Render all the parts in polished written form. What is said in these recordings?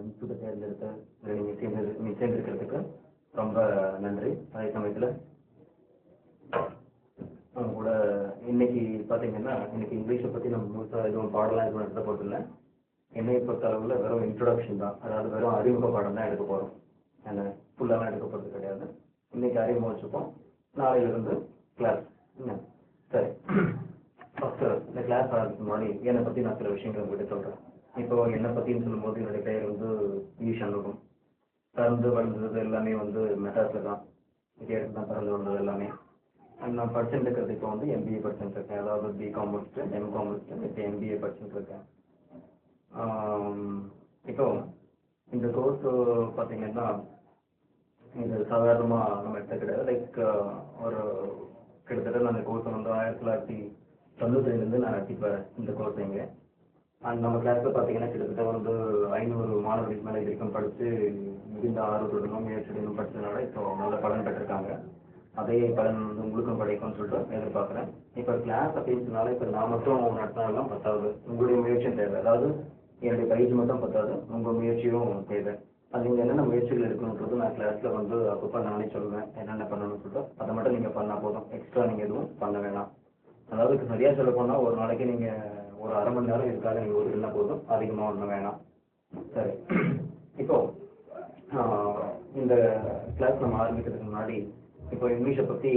இன்ஸ்டியூட்டை தேர்ந்தெடுத்து இதில் நீங்கள் சேர்ந்திருக்கிறதுக்கு ரொம்ப நன்றி. அதே சமயத்தில் அவங்க கூட இன்னைக்கு பார்த்தீங்கன்னா இன்னைக்கு இங்கிலீஷை பற்றி நம்ம முழுசாக எதுவும் பாடலாம் எதுவும் எடுத்த போதில்லை. என்னை பொறுத்த அளவில் வெறும் இன்ட்ரொடக்ஷன் தான், அதாவது வெறும் அறிமுக பாடம் தான் எடுக்க போகிறோம். என்ன ஃபுல்லாலாம் எடுக்க போகிறது கிடையாது. இன்னைக்கு அறிமுகம் வச்சுப்போம், நாளையிலிருந்து கிளாஸ். சரி, ஃபஸ்ட்டு இந்த கிளாஸ் ஆகிறதுக்கு முன்னாடி என்னை பற்றி நான் சில விஷயங்கள் உங்கள்கிட்ட சொல்கிறேன். இப்போ என்னை பற்றின்னு சொல்லும்போது என்னுடைய பெயர் வந்து ஈஷண்முகம். பிறந்து வளர்ந்தது எல்லாமே வந்து மெட்ராஸில் தான். விஜயத்தில் தான் பிறந்து வளர்ந்தது எல்லாமே. நான் படிச்சுட்டு இருக்கிறது இப்போ வந்து எம்பிஏ படிச்சுட்டு இருக்கேன். அதாவது பிகாம் முடிச்சுட்டு எம்காம் முடிச்சுட்டு இப்போ எம்பிஏ படிச்சுட்டு இருக்கேன். இப்போ இந்த கோர்ஸ் பார்த்தீங்கன்னா இது சாதாரணமாக நம்ம எடுத்த கிடையாது. லைக் ஒரு கிட்டத்தட்ட நான் இந்த கோர்ஸை வந்து 1992 நான் நடத்திப்பேன் இந்த கோர்ஸ் இங்கே. அண்ட் நம்ம கிளாஸில் பார்த்தீங்கன்னா கிட்டத்தட்ட வந்து 500 மாணவர்களுக்கு மேலே வரைக்கும் படித்து மிகுந்த ஆர்வத்துடனும் முயற்சியுடனும் படித்ததுனால இப்போ நல்ல பலன் பெற்றிருக்காங்க. அதே பலன் வந்து உங்களுக்கும் கிடைக்கும்னு சொல்லிட்டு எதிர்பார்க்குறேன். இப்போ கிளாஸ் அப்படின்னு சொன்னாலே இப்போ நான் மட்டும் நடத்தினாலும் பத்தாது, உங்களுடைய முயற்சியும் தேவை. அதாவது என்னுடைய பயிற்சி மட்டும் பத்தாது, உங்கள் முயற்சியும் தேவை. அது நீங்கள் என்னென்ன முயற்சிகள் எடுக்கணுன்றது நான் கிளாஸில் வந்து அப்பப்போ நானே சொல்லுவேன் என்னென்ன பண்ணணும்னு சொல்லிட்டு. அதை மட்டும் நீங்கள் பண்ணால் போதும், எக்ஸ்ட்ரா நீங்கள் எதுவும் பண்ண வேணாம். அதாவது சரியாக சொல்ல போனால் ஒரு நாளைக்கு நீங்கள் ஒரு அரை மணி நேரம் இதுக்காக நீங்கள் ஒதுக்கினா போதும், அதிகமாக ஒன்றும் வேணாம். சரி, இப்போ இந்த கிளாஸ் நம்ம ஆரம்பிக்கிறதுக்கு முன்னாடி இப்போ இங்கிலீஷை பற்றி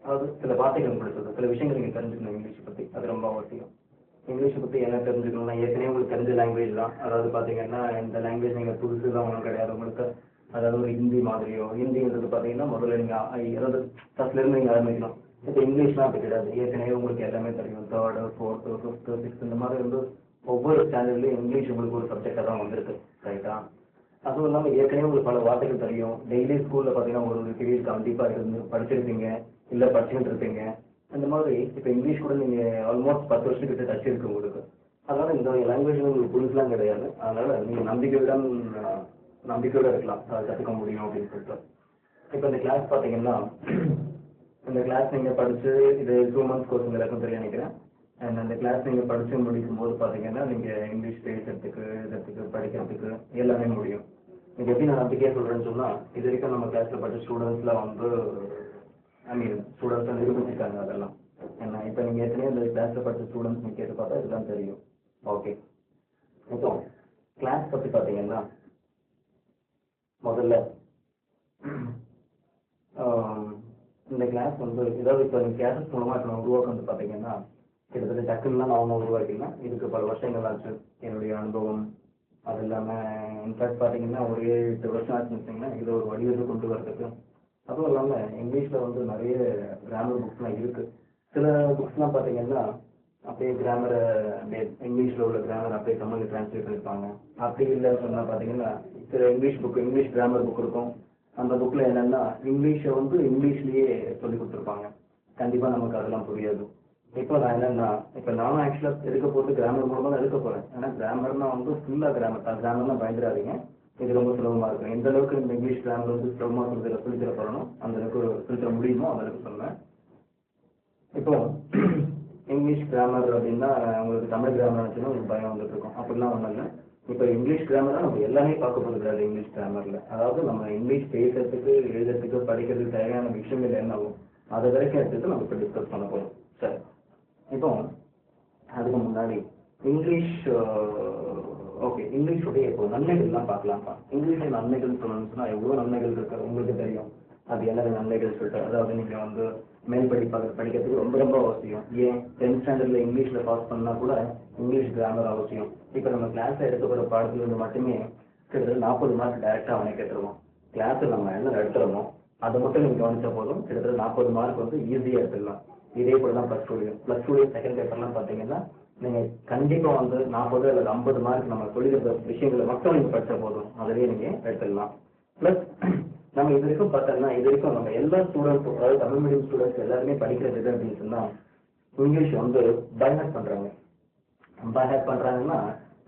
அதாவது சில வார்த்தைகள் உங்களுக்கு சொல்லுங்கள், சில விஷயங்கள் நீங்கள் தெரிஞ்சுக்கணும் இங்கிலீஷை பற்றி. அது ரொம்ப அவசியம். இங்கிலீஷை பற்றி என்ன தெரிஞ்சுக்கணும்னா ஏற்கனவே உங்களுக்கு தெரிஞ்ச லாங்குவேஜ் தான். அதாவது பார்த்தீங்கன்னா இந்த லாங்குவேஜ் நீங்கள் புதுசு தான் ஒன்றும் கிடையாது உங்களுக்கு. அதாவது ஒரு ஹிந்தி மாதிரியோ, ஹிந்தின்றது பார்த்தீங்கன்னா முதல்ல நீங்கள் அதாவது ஃபஸ்ட்லேருந்து நீங்கள் ஆரம்பிக்கணும். இப்போ இங்கிலீஷ்லாம் அப்படி கிடையாது, ஏற்கனவே உங்களுக்கு எல்லாமே தெரியும். 3rd 4th 5th 6th இந்த மாதிரி வந்து ஒவ்வொரு ஸ்டாண்டர்ட்லேயும் இங்கிலீஷ் உங்களுக்கு ஒரு சப்ஜெக்டாக தான் வந்திருக்கு, ரைட்டா? அதுவும் இல்லாமல் ஏற்கனவே உங்களுக்கு பல வார்த்தைகள் தெரியும். டெய்லி ஸ்கூலில் பார்த்தீங்கன்னா ஒரு பீரியட் கண்டிப்பாக இருந்து படிச்சிருப்பீங்க, இல்லை படிச்சுக்கிட்டு இருப்பீங்க. இந்த மாதிரி இப்போ இங்கிலீஷ் கூட நீங்கள் ஆல்மோஸ்ட் 10 வருஷத்துக்கிட்ட டச் இருக்கு உங்களுக்கு. அதனால் இந்த லாங்குவேஜ் உங்களுக்கு புதுசுலாம் கிடையாது. அதனால் நீங்கள் நம்பிக்கையோடு இருக்கலாம், அதை கற்றுக்க முடியும் அப்படின்னு சொல்லிட்டு. இப்போ இந்த கிளாஸ் பார்த்தீங்கன்னா இந்த கிளாஸ் நீங்கள் படித்து இது 2 months கோர்ஸ் எல்லாருக்கும் தெரியும் நினைக்கிறேன். அண்ட் அந்த கிளாஸ் நீங்கள் படித்து முடிக்கும் போது பார்த்தீங்கன்னா நீங்கள் இங்கிலீஷ் பேசுறதுக்கு எழுதுறதுக்கு படிக்கிறதுக்கு எல்லாமே முடியும். இது எப்படி நான் நம்பிக்கையாக சொல்கிறேன்னு சொன்னால், இது வரைக்கும் நம்ம கிளாஸில் படித்த ஸ்டூடெண்ட்ஸில் வந்து ஸ்டூடெண்ட்ஸை நிரூபிச்சிருக்காங்க அதெல்லாம். ஏன்னா இப்போ நீங்கள் ஏற்கனவே இந்த கிளாஸில் படித்த ஸ்டூடெண்ட்ஸ் நீங்கள் கேட்டு பார்த்தா இதுதான் தெரியும். ஓகே, இப்போ கிளாஸ் பற்றி பார்த்தீங்கன்னா முதல்ல இந்த கிளாஸ் வந்து ஏதாவது இப்போ நீங்கள் கிளாஸஸ் மூலமாக இப்போ நான் உருவாக்க வந்து பார்த்தீங்கன்னா கிட்டத்தட்ட டக்குன்னா நான் உருவாக்கினா இதுக்கு பல வருஷங்கள் ஆச்சு. என்னுடைய அனுபவம் அது இல்லாமல் இன்ஃபேக்ட் பார்த்தீங்கன்னா ஒரு 7-8 வருஷம் ஆச்சுன்னு வச்சிங்கன்னா இது ஒரு வடிவத்தை கொண்டு வரதுக்கு. அதுவும் இல்லாமல் இங்கிலீஷில் வந்து நிறைய கிராமர் புக்ஸ்லாம் இருக்குது. சில புக்ஸ்லாம் பார்த்தீங்கன்னா அப்படியே கிராமரை அப்படியே இங்கிலீஷில் உள்ள கிராமர் அப்படியே தமிழில் டிரான்ஸ்லேட் பண்ணியிருப்பாங்க. அப்படி இல்லைன்னு சொன்னால் பார்த்தீங்கன்னா சில இங்கிலீஷ் கிராமர் புக் இருக்கும். அந்த புக்கில் என்னென்னா இங்கிலீஷை வந்து இங்கிலீஷ்லேயே சொல்லி கொடுத்துருப்பாங்க. கண்டிப்பாக நமக்கு அதெல்லாம் புரியாது. இப்போ நான் என்னென்னா இப்போ நானும் ஆக்சுவலாக எடுக்க போகிறது கிராமர் மூலமாக தான் எடுக்க போகிறேன். ஏன்னா கிராமர்னால் வந்து ஃபுல்லாக கிராமர் தான். கிராமர்லாம் பயந்துடாதீங்க, இது ரொம்ப சுலபமாக இருக்கும். எந்த அளவுக்கு இந்த இங்கிலீஷ் கிராமர் வந்து சுலபமாக சொல்லித்தர போகிறோம் அந்த அளவுக்கு சொல்லித்தர முடியுமோ அந்த அளவுக்கு சொல்லுவேன். இப்போ இங்கிலீஷ் கிராமர் அப்படின்னா உங்களுக்கு தமிழ் கிராமர் நினச்சுன்னா உங்களுக்கு பயம் வந்துட்டு இருக்கும். அப்படிலாம் ஒன்றும் இல்லை. இப்போ இங்கிலீஷ் கிராமராக நம்ம எல்லாமே பார்க்க போகிறது கிடையாது. இங்கிலீஷ் கிராமரில் அதாவது நம்ம இங்கிலீஷ் பேசுறதுக்கு எழுதுறதுக்கு படிக்கிறதுக்கு தேவையான விஷயங்கள் என்னவோ அதை வரைக்கும் எடுத்துட்டு நம்ம இப்போ டிஸ்கஸ் பண்ண போகிறோம். சரி, இப்போ அதுக்கு முன்னாடி இங்கிலீஷ் ஓகே இங்கிலீஷுடைய இப்போ நன்மைகள்லாம் பார்க்கலாம்ப்பா. இங்கிலீஷில் நன்மைகள் சொல்லணும்னு எவ்வளோ நன்மைகள் இருக்குது உங்களுக்கு தெரியும். அது என்னென்ன நன்மைகள் சொல்லிட்டு அதாவது நீங்கள் வந்து மேல் படிக்கிறதுக்கு ரொம்ப ரொம்ப அவசியம். ஏன் 10th ஸ்டாண்டர்டில் இங்கிலீஷில் பாஸ் பண்ணால் கூட இங்கிலீஷ் கிராமர் அவசியம். இப்போ நம்ம கிளாஸில் எடுக்கப்படுற பாடத்துலேருந்து மட்டுமே கிட்டத்தட்ட 40 மார்க் டைரெக்டாக அவனே கேட்டுருவோம். கிளாஸில் நம்ம என்ன எடுத்துறோமோ அதை மட்டும் நீங்கள் கவனிச்சா போதும், கிட்டத்தட்ட 40 மார்க் வந்து ஈஸியாக எடுத்துடலாம். இதே போல தான் ப்ளஸ் டூ செகண்ட் பேப்பர்லாம் பார்த்தீங்கன்னா நீங்கள் கண்டிப்பாக வந்து 40 அல்லது 50 மார்க் நம்ம சொல்லிக்கிற விஷயங்களை மட்டும் நீங்கள் படித்தா போதும், அதிலேயே நீங்கள் எடுத்துடலாம். ப்ளஸ் நம்ம இது வரைக்கும் பார்த்தோம்னா இது வரைக்கும் நம்ம எல்லா ஸ்டூடெண்ட்ஸும் அதாவது தமிழ் மீடியம் ஸ்டூடெண்ட்ஸ் எல்லாருமே படிக்கிறது எது அப்படின்னு சொன்னால் இங்கிலீஷ் வந்து பைஹார்ட் பண்ணுறாங்க. பைஹார்ட் பண்ணுறாங்கன்னா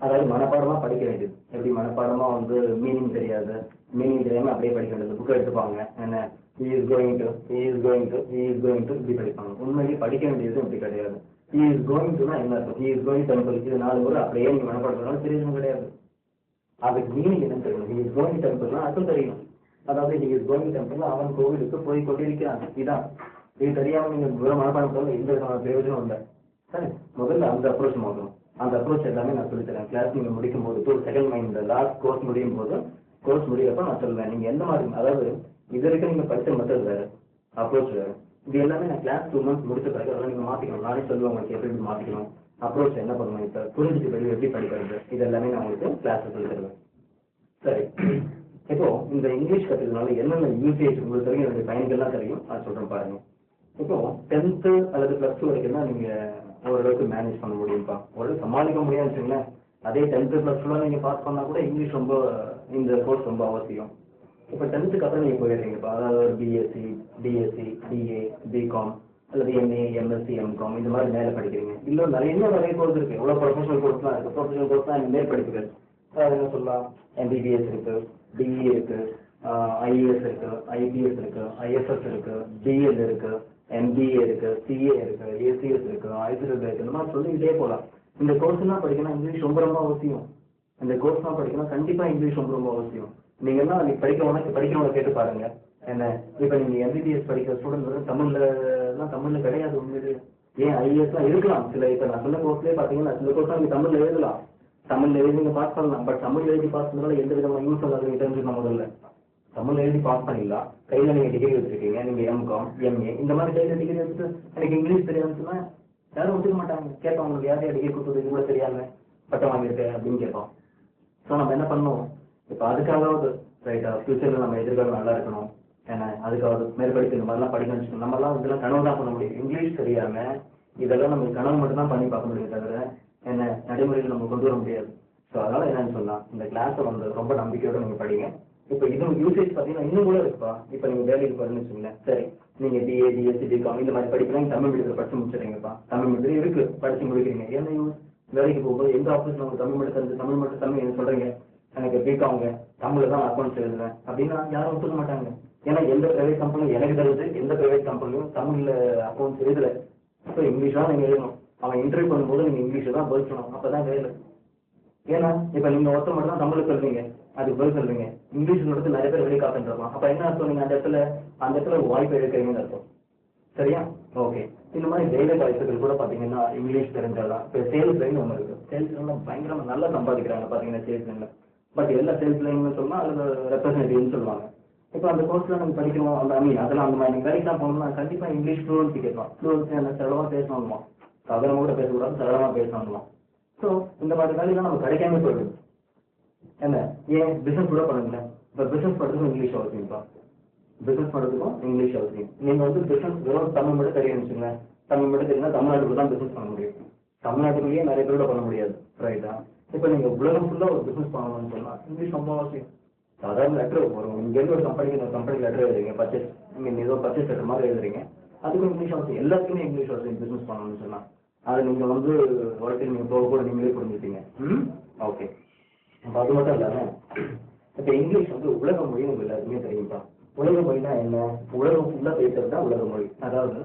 அதாவது மனப்பாடமாக படிக்க வேண்டியது. எப்படி மனப்பாடமாக வந்து மீனிங் தெரியாமல் அப்படியே படிக்க வேண்டியது. புக்கை எடுத்துப்பாங்க, என்ன he is going to இப்படி படிப்பாங்க. உண்மையிலேயே படிக்க வேண்டியது அப்படி கிடையாது. he is going to என்ன அர்த்தம்? he is going temple இது 4 முறை அப்படியே நீங்கள் மனப்பாடம் பண்ணாலும் தெரியும் கிடையாது. அதுக்கு மீனிங் என்னன்னு தெரியணும். ஹி இஸ் கோயிங் டெம்பிள்னா அர்த்தம் தெரியணும். அதாவது ஹி இஸ் கோயிங் டெம்பிள்னா அவன் கோவிலுக்கு போய் கொண்டிருக்கிறான். இதான் இது தெரியாம நீங்க வெறும் மனப்பாடம் பண்ண எந்த விதமான பிரயோஜனம் இல்லை. சரி, முதல்ல அந்த அப்ரோச் மாற்றணும். அந்த அப்ரோச் எல்லாமே நான் சொல்லித்தரேன். கிளாஸ் நீங்க முடிக்கும் போது ஒரு செகண்ட் மைண்ட் லாஸ்ட் கோர்ஸ் முடியும் போது, கோர்ஸ் முடியறப்ப நான் சொல்லுவேன் நீங்க எந்த மாதிரி, அதாவது இது வரைக்கும் நீங்க படிச்ச மெத்தட் வேறு, அப்ரோச் வேறு. இது எல்லாமே நான் கிளாஸ் 2 months முடிச்ச பிறகு அதெல்லாம் நீங்க மாத்திக்கணும். நானே சொல்லுவேன் உங்களுக்கு எப்படி மாத்திக்கணும், அப்ரோச் என்ன பண்ணணும், இப்போ புரிஞ்சுட்டு வெளியே எப்படி படிக்கிறது, இது எல்லாமே நான் உங்களுக்கு கிளாஸ் சொல்லி தருவேன். சரி, இப்போ இந்த இங்கிலீஷ் கற்றுக்கிறதுனால என்னென்ன யூசேஜ் உங்களுக்கு தெரியும், என்னுடைய பயன்கள்லாம் தெரியும், அது சொல்றேன் பாருங்க. இப்போ 10th அல்லது +2 வரைக்கும் தான் நீங்க ஓரளவுக்கு மேனேஜ் பண்ண முடியும்ப்பா, ஓரளவு சமாளிக்க முடியாதுன்னு வச்சுங்களேன். அதே 10th +2 நீங்க பாஸ் பண்ணா கூட இங்கிலீஷ் ரொம்ப, இந்த கோர்ஸ் ரொம்ப அவசியம். இப்போ 10th அப்புறம் நீங்க போயிடுறீங்கப்பா, அதாவது ஒரு பிஎஸ்சி, டிஎஸ்சி, டிஏ, பிகாம் அல்லது எம்ஏ, எம்எஸ்சி, எம்காம் இந்த மாதிரி மேலே படிக்கிறீங்க. இன்னும் நிறைய கோர்ஸ் இருக்கு, எவ்வளோ ப்ரொஃபஷனல் கோர்ஸ்லாம் இருக்கு. ப்ரொஃபஷனல் கோர்ஸ் தான் மேல் படிப்புகள், அதாவது என்ன சொல்லலாம், எம்பிபிஎஸ் இருக்கு, டிஇ இருக்கு, ஐஏஎஸ் இருக்கு, ஐபிஎஸ் இருக்கு, ஐஎஃப்எஸ் இருக்கு, டிஎல் இருக்கு, எம்பிஏ இருக்கு, சிஏ இருக்கு, ஏசிஎஸ் இருக்கு, ஐசிஎஸ் இருக்கு, இந்த மாதிரி சொல்லிக்கிட்டே போகலாம். இந்த கோர்ஸ்லாம் படிக்கணும் இங்கிலீஷ் ரொம்ப ரொம்ப அவசியம். இந்த கோர்ஸ்லாம் படிக்கணும் கண்டிப்பா இங்கிலீஷ் ரொம்ப ரொம்ப அவசியம். நீங்க எல்லாம் நீங்க படிக்கிறவங்க கேட்டு பாருங்க. என்ன இப்ப நீங்க எம்பிபிஎஸ் படிக்கிற ஸ்டூடெண்ட் வந்து தமிழ்ல கிடையாது உண்மையிலே. ஏன் ஐஏஎஸ்லாம் இருக்கலாம் சில, இப்ப நான் சொன்ன கோர்ஸ்லேயே பாத்தீங்கன்னா சில கோர்ஸ் நீங்க தமிழ்ல எழுதலாம், தமிழ்ல எழுதி நீங்க பாஸ் பண்ணலாம். பட் தமிழ் எழுதி பாஸ் பண்ணதால எந்த விதமான யூஸ் ஆகாது நீங்க தெரிஞ்சுக்கணும். முதல்ல தமிழ் எழுதி பாஸ் பண்ணிடலாம், கையில நீங்க டிகிரி வச்சிருக்கீங்க, நீங்க எம்காம், எம்ஏ இந்த மாதிரி கையில டிகிரி வச்சுட்டு எனக்கு இங்கிலீஷ் தெரியாதுன்னு சொன்னா யாரும் ஒத்துக்க மாட்டாங்க. கேட்பாங்க உங்களுக்கு யாரையா டிகிரி கொடுத்தது இது கூட தெரியாம பட்டம் வாங்கியிருக்கேன் அப்படின்னு கேட்போம். ஸோ நம்ம என்ன பண்ணணும், இப்போ அதுக்காகவது ரைட்டா ஃபியூச்சரில் நம்ம எதிர்காலம் நல்லா இருக்கணும், ஏன்னா அதுக்காவது மேற்படிப்பு இந்த மாதிரிலாம் படிக்கணும்னு வச்சுக்கணும். நம்மளாம் இதெல்லாம் கனவு தான் பண்ண முடியும். இங்கிலீஷ் தெரியாம இதெல்லாம் நம்ம கனவு மட்டும் தான் பண்ணி பார்க்க முடியும், தவிர என்ன நடைமுறையில் நம்ம கொண்டு வர முடியாது. ஸோ அதனால என்னன்னு சொன்னா இந்த கிளாஸை வந்து ரொம்ப நம்பிக்கையோட நீங்க படிங்க. இப்போ இது யூசேஜ் பார்த்தீங்கன்னா இன்னும் கூட இருக்குப்பா. இப்போ நீங்க வேலைக்கு போறேன்னு வச்சுக்கோங்களேன், சரி நீங்க பிஏ, டிஎஸ்சி, பிகாம் இந்த மாதிரி படிக்கலாம், தமிழ் மீடியத்தில் படிச்சு முடிச்சிடுறீங்கப்பா, தமிழ் மீடியம் இருக்கு படிச்சு முடிக்கிறீங்க. என்ன யூஸ் வேலைக்கு போகும்போது எந்த ஆஃபீஸ் நமக்கு தமிழ் மட்டும் தெரிஞ்சு தமிழ் என்ன சொல்றீங்க, எனக்கு பிகாங்க தமிழ்ல தான் அக்கௌண்ட்ஸ் எழுதுவேன் அப்படின்னா யாரும் ஒத்துக்க மாட்டாங்க. ஏன்னா எந்த பிரைவேட் கம்பெனியும் எனக்கு தெரிஞ்சு எந்த பிரைவேட் கம்பெனியும் தமிழ்ல அக்கௌண்ட்ஸ் எழுதல. ஸோ இங்கிலீஷ் தான் நீங்க எழுதணும். அவன் இன்டர்வியூ பண்ணும்போது நீங்க இங்கிலீஷ் தான் பதில் சொல்லணும், அப்பதான் வேலை. ஏன்னா இப்ப நீங்க ஒருத்தர் மட்டும் தான் தமிழ் சொல்றீங்க, அதுக்கு பதில் சொல்றீங்க, இங்கிலீஷ் கொடுத்து நிறைய பேர் வெளியே காத்துருக்கலாம். அப்ப என்ன அர்த்தம், நீங்க அந்த இடத்துல வாய்ப்பு எடுக்கிறீங்கன்னு அர்த்தம். சரியா? ஓகே. இந்த மாதிரி வேலை வாய்ப்புகள் கூட பாத்தீங்கன்னா இங்கிலீஷ் தெரிஞ்சாதான். இப்போ சேல்ஸ் லைன் ஒன்று இருக்கு, சேல்ஸ் லைன்ல பயங்கரமா நல்லா சம்பாதிக்கிறாங்க பாத்தீங்கன்னா சேல்ஸ் லைன்ல. பட் எல்லா சேல்ஸ் லைன் சொன்னா அதுல ரெப்ரஸன்டேட்டிவ்னு சொல்லுவாங்க. இப்போ அந்த கோர்ஸ்ல நம்ம படிக்கணும், அந்த அதெல்லாம் அந்த மாதிரி நீங்க வேலைக்கு போகணும்னா கண்டிப்பா இங்கிலீஷ் ஃப்ளூவன்சி கேட்கலாம். ஃப்ளூவன்சி அந்த சரளமா பேசணுமா, சாதாரணமா கூட பேசக்கூடாது, சரளமா பேசணுமா. ஸோ இந்த மாதிரி வேலையெல்லாம் நம்ம கிடைக்காம போயிடுது. என்ன ஏன் பிசினஸ் கூட பண்ணுங்க. இப்போ பிசினஸ் பண்ணுறதுக்கும் இங்கிலீஷ் அவசியம்ப்பா, பிசினஸ் பண்ணுறதுக்கும் இங்கிலீஷ் அவசியம். நீங்க வந்து பிசினஸ் வெறும் தமிழ் மட்டும் தெரியும் வச்சுங்க, தமிழ் மட்டும் தெரியும்னா தமிழ்நாட்டுக்குள்ள தான் பிசினஸ் பண்ண முடியும். தமிழ்நாட்டுக்குள்ளேயே நிறைய பேரோட பண்ண முடியாது, ரைட்டா? இப்போ நீங்க உலகம் ஃபுல்லா ஒரு பிசினஸ் பண்ணணும்னு சொன்னா இங்கிலீஷ் ரொம்ப அவசியம். சாதாரண லெட்டர் வரும், இங்கேருந்து ஒரு கம்பெனி லெட்டர் எழுதுறீங்க, பர்ச்சேஸ் மீன் ஏதோ பர்ச்சேஸ் லெட்டர் மாதிரி எழுதுறீங்க, அதுக்கும் இங்கிலீஷ் அவசியம். எல்லாத்துக்குமே இங்கிலீஷ் அவசியம் பிசினஸ் பண்ணணும்னு சொன்னா. அதை நீங்க வந்து உடனே நீங்க போக கூட நீங்களே புரிஞ்சுப்பீங்க. ஓகே. அப்போ அது மட்டும் இல்லாம இப்போ இங்கிலீஷ் வந்து உலக மொழி உங்களுக்கு எல்லாருக்குமே தெரியும்ப்பா. உலக மொழினா என்ன, உலகம் ஃபுல்லா பேசுறது தான் உலக மொழி. அதாவது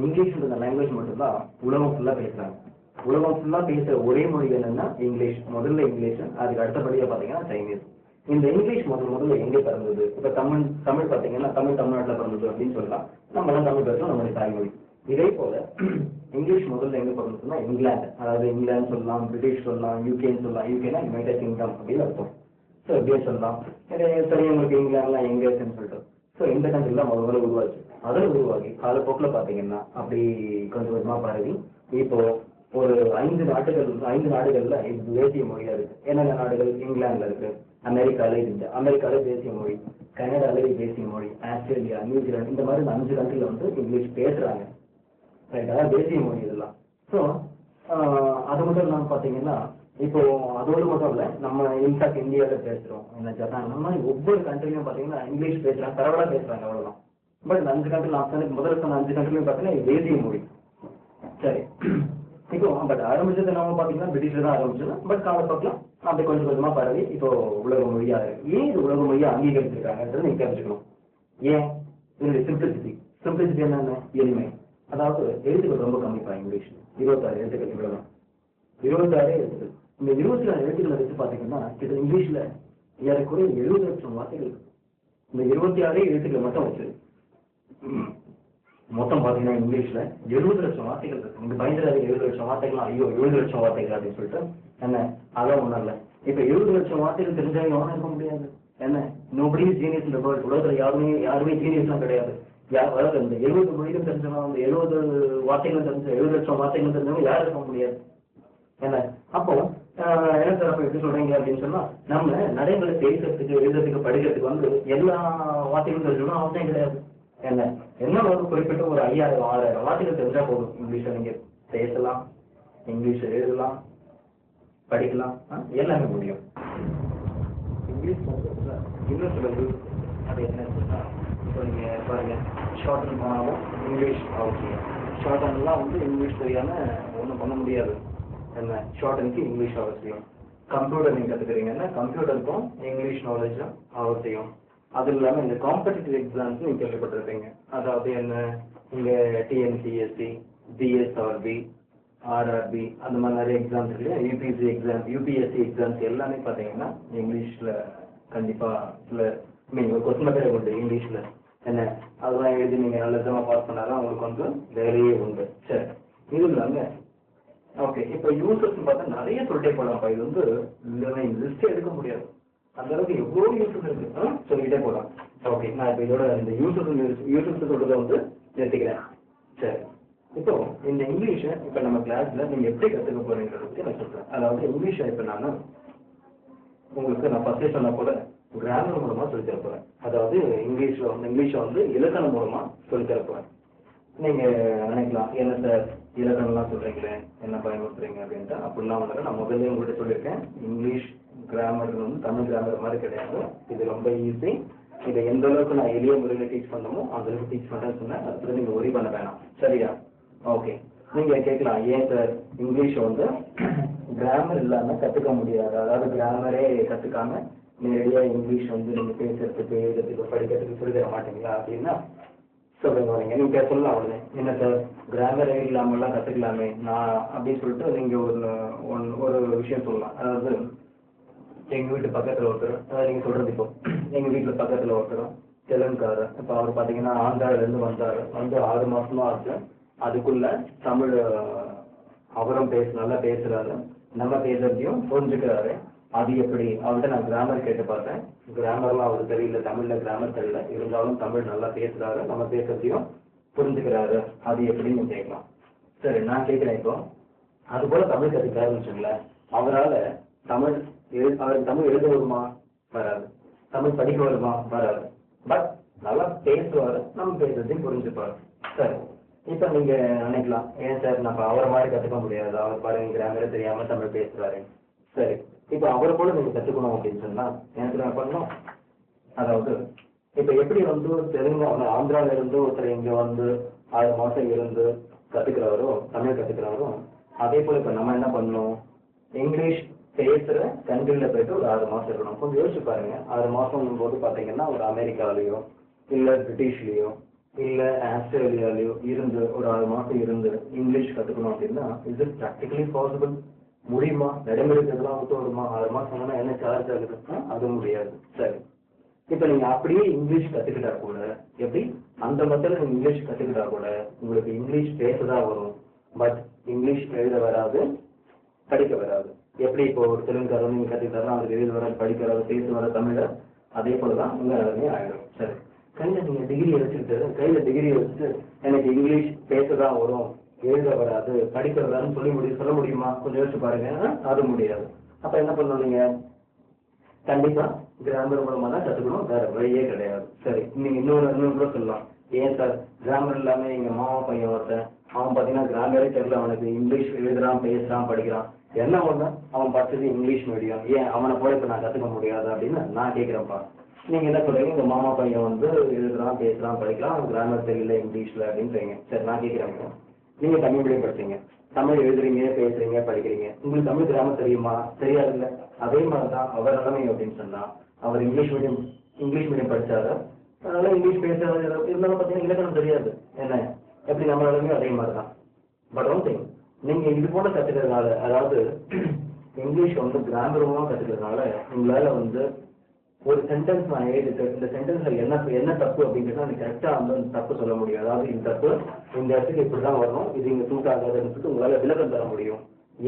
இங்கிலீஷ்ன்ற லாங்குவேஜ் மட்டும்தான் உலகம் ஃபுல்லா பேசுறாங்க. உலகம் ஃபுல்லா பேசுற ஒரே மொழி என்னன்னா இங்கிலீஷ். முதல்ல இங்கிலீஷ், அதுக்கு அடுத்தபடியா பாத்தீங்கன்னா சைனீஸ். இந்த இங்கிலீஷ் முதல்ல எங்க பிறந்தது, இப்ப தமிழ் பாத்தீங்கன்னா தமிழ்நாட்டுல பிறந்தது அப்படின்னு சொல்லலாம். நம்ம எல்லாம் தமிழ் பேசுறோம், நம்மளுடைய தாய்மொழி. இதே போல இங்கிலீஷ் முதல்ல எங்க பிறந்ததுன்னா இங்கிலாந்து. அதாவது இங்கிலாந்து சொல்லலாம், பிரிட்டிஷ் சொல்லலாம், யூகேன்னு சொல்லலாம். யூகேனா யுனைடெட் கிங்டம் அப்படின்னு அர்த்தம். ஸோ எப்படியே சொல்லலாம், சரி உங்களுக்கு இங்கிலாந்துலாம் எங்க இருக்குன்னு சொல்லிட்டு. ஸோ இந்த கண்ட்ரில தான் முதல்ல உருவாச்சு. அதில் உருவாகி காலப்போக்கில் பார்த்தீங்கன்னா அப்படி கொஞ்சம் கொஞ்சமாக பரவி இப்போ ஒரு 5 நாடுகள்ல இது தேசிய மொழியா இருக்கு. என்னென்ன நாடுகள்? இங்கிலாந்துல இருக்கு, அமெரிக்கால தேசிய மொழி, கனடால தேசிய மொழி, ஆஸ்திரேலியா, நியூசிலாந்து இந்த மாதிரி 5 கண்ட்ரில வந்து இங்கிலீஷ் பேசுறாங்க. ரைட்டா? தேசிய மொழி இதெல்லாம். ஸோ அது மட்டும் இல்லாமல் பார்த்தீங்கன்னா இப்போ அதோடு மட்டும் இல்லை, நம்ம இன்ஃபேக்ட் இந்தியாவில் பேசுகிறோம், என்ன ஜப்பான், அந்த மாதிரி ஒவ்வொரு கண்ட்ரிலையும் பார்த்தீங்கன்னா இங்கிலீஷ் பேசுகிறாங்க, பரவலாக பேசுகிறாங்க, அவ்வளோதான். பட் இந்த 5 கண்ட்ரி நான் சொன்ன முதல்ல சொன்ன 5 கண்ட்ரிலையும் பார்த்தீங்கன்னா இது தேசிய மொழி. சரி, இப்போ பட் ஆரம்பிச்சது நம்ம பார்த்தீங்கன்னா பிரிட்டிஷ்ல தான் ஆரம்பிச்சது. பட் காலப்போக்கில் அப்படி கொஞ்சம் கொஞ்சமாக பரவி இப்போ உலக மொழியாக இருக்கு. ஏன் இது உலக மொழியாக அங்கீகரிச்சிருக்காங்கன்றது நீங்கள் தெரிஞ்சுக்கணும். ஏன்? இதனுடைய சிம்பிளிசிட்டி என்னென்ன? எளிமை. அதாவது எழுத்துக்கள் ரொம்ப கம்மிப்பா இங்கிலீஷ், 26 எழுத்துக்கள், இவ்வளவுதான், 26 எழுத்துக்கள். இந்த 24 எழுத்துக்களை வச்சு பார்த்தீங்கன்னா இது இங்கிலீஷ்ல ஏறக்குறைய 70 லட்சம் வார்த்தைகள் இருக்கு. இந்த 26 எழுத்துக்களை மட்டும் வச்சு மொத்தம் பார்த்தீங்கன்னா இங்கிலீஷ்ல 70 லட்சம் வார்த்தைகள் இருக்கு. நீங்க பயந்துடாது 70 லட்சம் வார்த்தைகள், ஐயோ 70 லட்சம் வார்த்தைகள் அப்படின்னு சொல்லிட்டு என்ன அதான் உணரல. இப்ப 70 லட்சம் வார்த்தைகள் தெரிஞ்சவங்க எவனும் இருக்க முடியாது. என்ன நோபடி ஜீனியஸ் இந்த வேர்ல்ட், உலகத்துல யாருமே ஜீனியஸ்லாம் கிடையாது. அதாவது இந்த 70 மொழிகள் தெரிஞ்சவங்க, அந்த 70 வார்த்தைகள் தெரிஞ்ச 70 லட்சம் வார்த்தைகள் தெரிஞ்சவங்க யாரும் இருக்க முடியாது. என்ன அப்போ என்ன சார் அப்ப எப்படி சொல்றீங்க அப்படின்னு சொன்னா, நம்ம நடைமுறை பேசுறதுக்கு எழுதுறதுக்கு படிக்கிறதுக்கு எல்லா வார்த்தைகளும் தெரிஞ்சோம்னா அவசியம் கிடையாது. என்ன ஒரு குறிப்பிட்ட ஒரு 5000 6000 வார்த்தைகள் தெரிஞ்சா போதும். இங்கிலீஷ்ல நீங்க பேசலாம், இங்கிலீஷ்ல எழுதலாம், படிக்கலாம், எல்லாமே முடியும். இங்கிலீஷ் இன்னும் சில யூஸ் அது என்னன்னு சொன்னா, இப்போ நீங்க பாருங்க ஷார்ட் ஹேண்ட் போனாலும் இங்கிலீஷ் அவசியம். ஷார்ட் ஹேண்ட்லாம் இங்கிலீஷ் தெரியாம ஒன்றும் பண்ண முடியாது. என்ன ஷார்ட் ஹேண்ட்க்கு இங்கிலீஷ் அவசியம். கம்ப்யூட்டர் நீங்க கத்துக்கிறீங்கன்னா கம்ப்யூட்டருக்கும் இங்கிலீஷ் நாலேஜும் அவசியம். அது இல்லாமல் இந்த காம்படிட்டிவ் எக்ஸாம்ஸ் நீங்கள் கேள்விப்பட்டிருப்பீங்க. அதாவது என்ன, இங்கே டிஎன்பிஎஸ்சி, பிஎஸ்ஆர்பி, ஆர்ஆர்பி அந்த மாதிரி நிறைய எக்ஸாம்ஸ் இருக்கு. யூபிஎஸ்சி எக்ஸாம்ஸ் எல்லாமே பார்த்தீங்கன்னா இங்கிலீஷில் கண்டிப்பாக சில ஒரு கொஸ்டின் பேப்பரே உண்டு இங்கிலீஷில். என்ன அதெல்லாம் எழுதி நீங்கள் நல்ல விதமாக பாஸ் பண்ணாதான் உங்களுக்கு வேலையே உண்டு. சரி, இது இல்லாமல் ஓகே, இப்போ யூசர்ஸ் பார்த்தா நிறைய சொல்லிட்டே போகலாம்ப்பா. இது லிஸ்டே எடுக்க முடியாது, அந்த அளவுக்கு எவ்வளோ யூசர்ஸ் இருக்கு, சொல்லிக்கிட்டே போகலாம். ஓகே, நான் இப்போ இதோட இந்த யூசர்ஸ் சொல்றதை நிறுத்திக்கிறேன். சரி, இப்போ இந்த இங்கிலீஷை இப்போ நம்ம கிளாஸ்ல நீங்க எப்படி கற்றுக்க போறீங்கிறத பற்றி நான் சொல்றேன். அதாவது இங்கிலீஷை இப்போ நான் உங்களுக்கு ஃபர்ஸ்டே சொன்ன போல கிராமர் மூலமா சொல்லி தர போறேன். அதாவது இங்கிலீஷை இலக்கணம் மூலமா சொல்லி தர போறேன். நீங்க நினைக்கலாம், என்ன சார் இலக்கணம்லாம் சொல்றீங்களே, என்ன பயன்படுத்துறீங்க அப்படின்ட்டு. அப்படிலாம் நான் முதல்ல உங்கள்கிட்ட சொல்லியிருக்கேன், இங்கிலீஷ் கிராமர் தமிழ் கிராமர் மாதிரி கிடையாது. இது ரொம்ப ஈஸி. இதை எந்த அளவுக்கு நான் எளிய முறையில் டீச் பண்ணணுமோ அந்த அளவுக்கு டீச் பண்ணுறேன்னு சொன்னேன். அதுக்கு நீங்க ஒரி பண்ண வேணாம், சரியா? ஓகே, நீங்க கேட்கலாம், ஏன் சார் இங்கிலீஷ் கிராமர் இல்லாம கத்துக்க முடியாது? அதாவது கிராமரே கத்துக்காம நேரடியா இங்கிலீஷ் நீங்க பேசுறதுக்கு, எழுதுறதுக்கு, படிக்கிறதுக்கு சொல்லி தர மாட்டீங்களா அப்படின்னா சொல்லுங்க. வரீங்க நீங்க சொல்லலாம் உடனே, என்ன சார் கிராமரே இல்லாமலாம் கத்துக்கலாமே நான் அப்படின்னு சொல்லிட்டு நீங்க ஒரு விஷயம் சொல்லலாம். அதாவது எங்க வீட்டு பக்கத்துல ஒருத்தர், அதாவது நீங்க சொல்றது இப்போ எங்க வீட்டுல பக்கத்துல ஒருத்தர் தெலுங்குக்காரர். இப்போ அவர் பாத்தீங்கன்னா ஆந்திரால இருந்து வந்தாரு, 6 மாசமா ஆச்சு. அதுக்குள்ள தமிழ் அவரும் நல்லா பேசுறாரு, நம்ம பேசுறதையும் புரிஞ்சுக்கிறாரு. அது எப்படி? அவர்கிட்ட நான் கிராமர் கேட்டு பார்த்தேன். கிராமர்லாம் அவருக்கு தெரியல, தமிழ்ல கிராமர் தெரியல, இருந்தாலும் தமிழ் நல்லா பேசுறாரு, நம்ம பேசுறதையும் புரிஞ்சுக்கிறாரு. அது எப்படின்னு கேட்கலாம். சரி, நான் கேட்கிறேன், இப்போ அது போல தமிழ் கத்துக்கிறாருன்னு வச்சுங்களேன், அவருக்கு தமிழ் எழுத வருமா? வராது. தமிழ் படிக்க வருமா? வராது. பட் நல்லா பேசுவாரு, நம்ம பேசுறதையும் புரிஞ்சுப்பாரு. சரி, இப்ப நீங்க நினைக்கலாம், ஏன் சார் நம்ம அவரை மாதிரி கத்துக்க முடியாது, அவர் பாருங்க கிராமரே தெரியாம தமிழ் பேசுறாரு. சரி, இப்ப அவரை போல நீங்க கத்துக்கணும் அப்படின்னு சொன்னா எனக்கு நான் பண்ணணும். அதாவது இப்ப எப்படி தெலுங்கு ஆந்திரால இருந்து ஒருத்தர் இங்க 6 மாசம் இருந்து கத்துக்கிறவரோ, தமிழ் கத்துக்கிறவரோ, அதே போல இப்ப நம்ம என்ன பண்ணணும், இங்கிலீஷ் பேசுற கண்ட்ரில போயிட்டு ஒரு 6 மாசம் இருக்கணும். கொஞ்சம் யோசிச்சு பாருங்க. 6 மாசம் போது பாத்தீங்கன்னா ஒரு அமெரிக்காலயோ இல்ல பிரிட்டிஷ்லயோ இல்ல ஆஸ்திரேலியாலயோ இருந்து ஒரு 6 மாசம் இருந்து இங்கிலீஷ் கத்துக்கணும் அப்படின்னா இஸ் இட் பிராக்டிகலி பாசிபிள்? முடியுமா? நடைமுறைக்கு எல்லாம் ஒத்து வருமா? 6 மாசம் என்ன சார்ஜ் ஆகுதுன்னா அது முடியாது. சரி, இப்ப நீங்க அப்படியே இங்கிலீஷ் கத்துக்கிட்டா கூட, எப்படி அந்த மெத்தட்ல நீங்க இங்கிலீஷ் கத்துக்கிட்டா கூட உங்களுக்கு இங்கிலீஷ் பேசதான் வரும், பட் இங்கிலீஷ் எழுத வராது, படிக்க வராது. எப்படி இப்போ ஒரு தெலுங்குக்காரன் நீங்க கத்துக்கிட்டாருன்னா அது எழுத வராது, படிக்க வராது, பேச வர தமிழ, அதே போலதான் உங்க நிலைமையே ஆயிடும். சரி, கையில நீங்க டிகிரியை வச்சுட்டு எனக்கு இங்கிலீஷ் பேசதான் வரும், எழுத வராது, படிக்க வராதுன்னு சொல்ல முடியுமா? கொஞ்சம் யோசிச்சு பாருங்க. அது முடியாது. அப்ப என்ன பண்ணணும், நீங்க கண்டிப்பா கிராமர் மூலமா தான் கத்துக்கணும், வேற வழியே கிடையாது. சரி, நீங்க இன்னொரு கூட சொல்லலாம், ஏன் சார் கிராமர் இல்லாம எங்க மாமா பையன் ஒருத்தன், அவன் பாத்தீங்கன்னா கிராமரே தெரியல, அவனுக்கு இங்கிலீஷ் எழுதுறான், பேசுறான், படிக்கிறான், என்ன ஒண்ணு அவன் படிச்சது இங்கிலீஷ் மீடியம், ஏன் அவனை போல இப்ப நான் கத்துக்க முடியாது அப்படின்னு நான் கேட்கிறேன்ப்பா. நீங்க என்ன சொல்றீங்க, உங்க மாமா பையன் எழுதுறான், பேசுறான், படிக்கிறான், அவன் கிராமர் தெரியல இங்கிலீஷ்ல அப்படின்றீங்க. சரி, நான் கேட்கிறேன், நீங்க தமிழ் மீடியம் படிச்சீங்க, தமிழ் எழுதுறீங்க, பேசுறீங்க, படிக்கிறீங்க, உங்களுக்கு தமிழ் கிராமர் தெரியுமா? தெரியாது இல்ல. அதே மாதிரிதான் அவர் நிலைமை அப்படின்னு சொன்னா, அவர் இங்கிலீஷ் மீடியம் படிச்சாரு, அதனால இங்கிலீஷ் பேசுறது இருந்தாலும் பாத்தீங்கன்னா இலக்கணம் தெரியாது. என்ன எப்படி நம்ம நிலைமையும் அதே மாதிரிதான். பட் ஒன் திங், நீங்க இது போல கத்துக்கிறதுனால, அதாவது இங்கிலீஷ் வந்து கிராமரமாக கற்றுக்கிறதுனால உங்களால் வந்து ஒரு சென்டென்ஸ் நான் எழுதிட்டு இந்த சென்டென்ஸ்ல என்ன தப்பு அப்படிங்கிறது அது கரெக்டாக வந்து அந்த தப்பு சொல்ல முடியும். அதாவது இந்த தப்பு இந்த இடத்துக்கு இப்படி தான் வரணும், இது இங்கே சூட் ஆகாதுன்னு சொல்லிட்டு உங்களால் விளக்கம் தர முடியும்.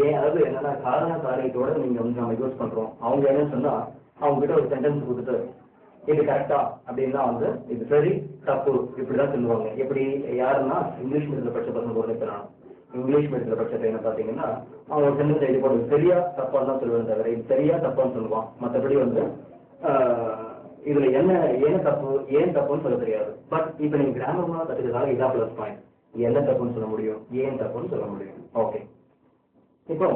ஏன் அதாவது என்னன்னா காரண காரியத்தோட நீங்கள் வந்து நம்ம யூஸ் பண்ணுறோம். அவங்க என்னன்னு சொன்னால் அவங்க கிட்ட ஒரு சென்டென்ஸ் கொடுத்துட்டு இது கரெக்டா அப்படின்னா வந்து இது சரி தப்பு இப்படிதான் சொல்லுவாங்க. எப்படி யாருன்னா இங்கிலீஷ் மீடியத்தில் படிச்ச பசங்க ஒரு இருக்கிறான். இங்கிலீஷ் மீடியத்தில் படிச்ச பையனை பார்த்தீங்கன்னா அவன் ஒரு சென்டென்ஸ் எழுதி போடுறது சரியா தப்பான்னு தான் சொல்லுவேன் தவிர இது சரியா தப்பான்னு சொல்லுவான். மற்றபடி வந்து இதுல ஏன் தப்புன்னு சொல்ல தெரியாது. பட் இப்ப நீங்க கிராமர்லாம் கத்துக்கிறதால இதான் பிளஸ் பாயிண்ட். என்ன தப்புன்னு சொல்ல முடியும், ஏன் தப்புன்னு சொல்ல முடியும். ஓகே, இப்போ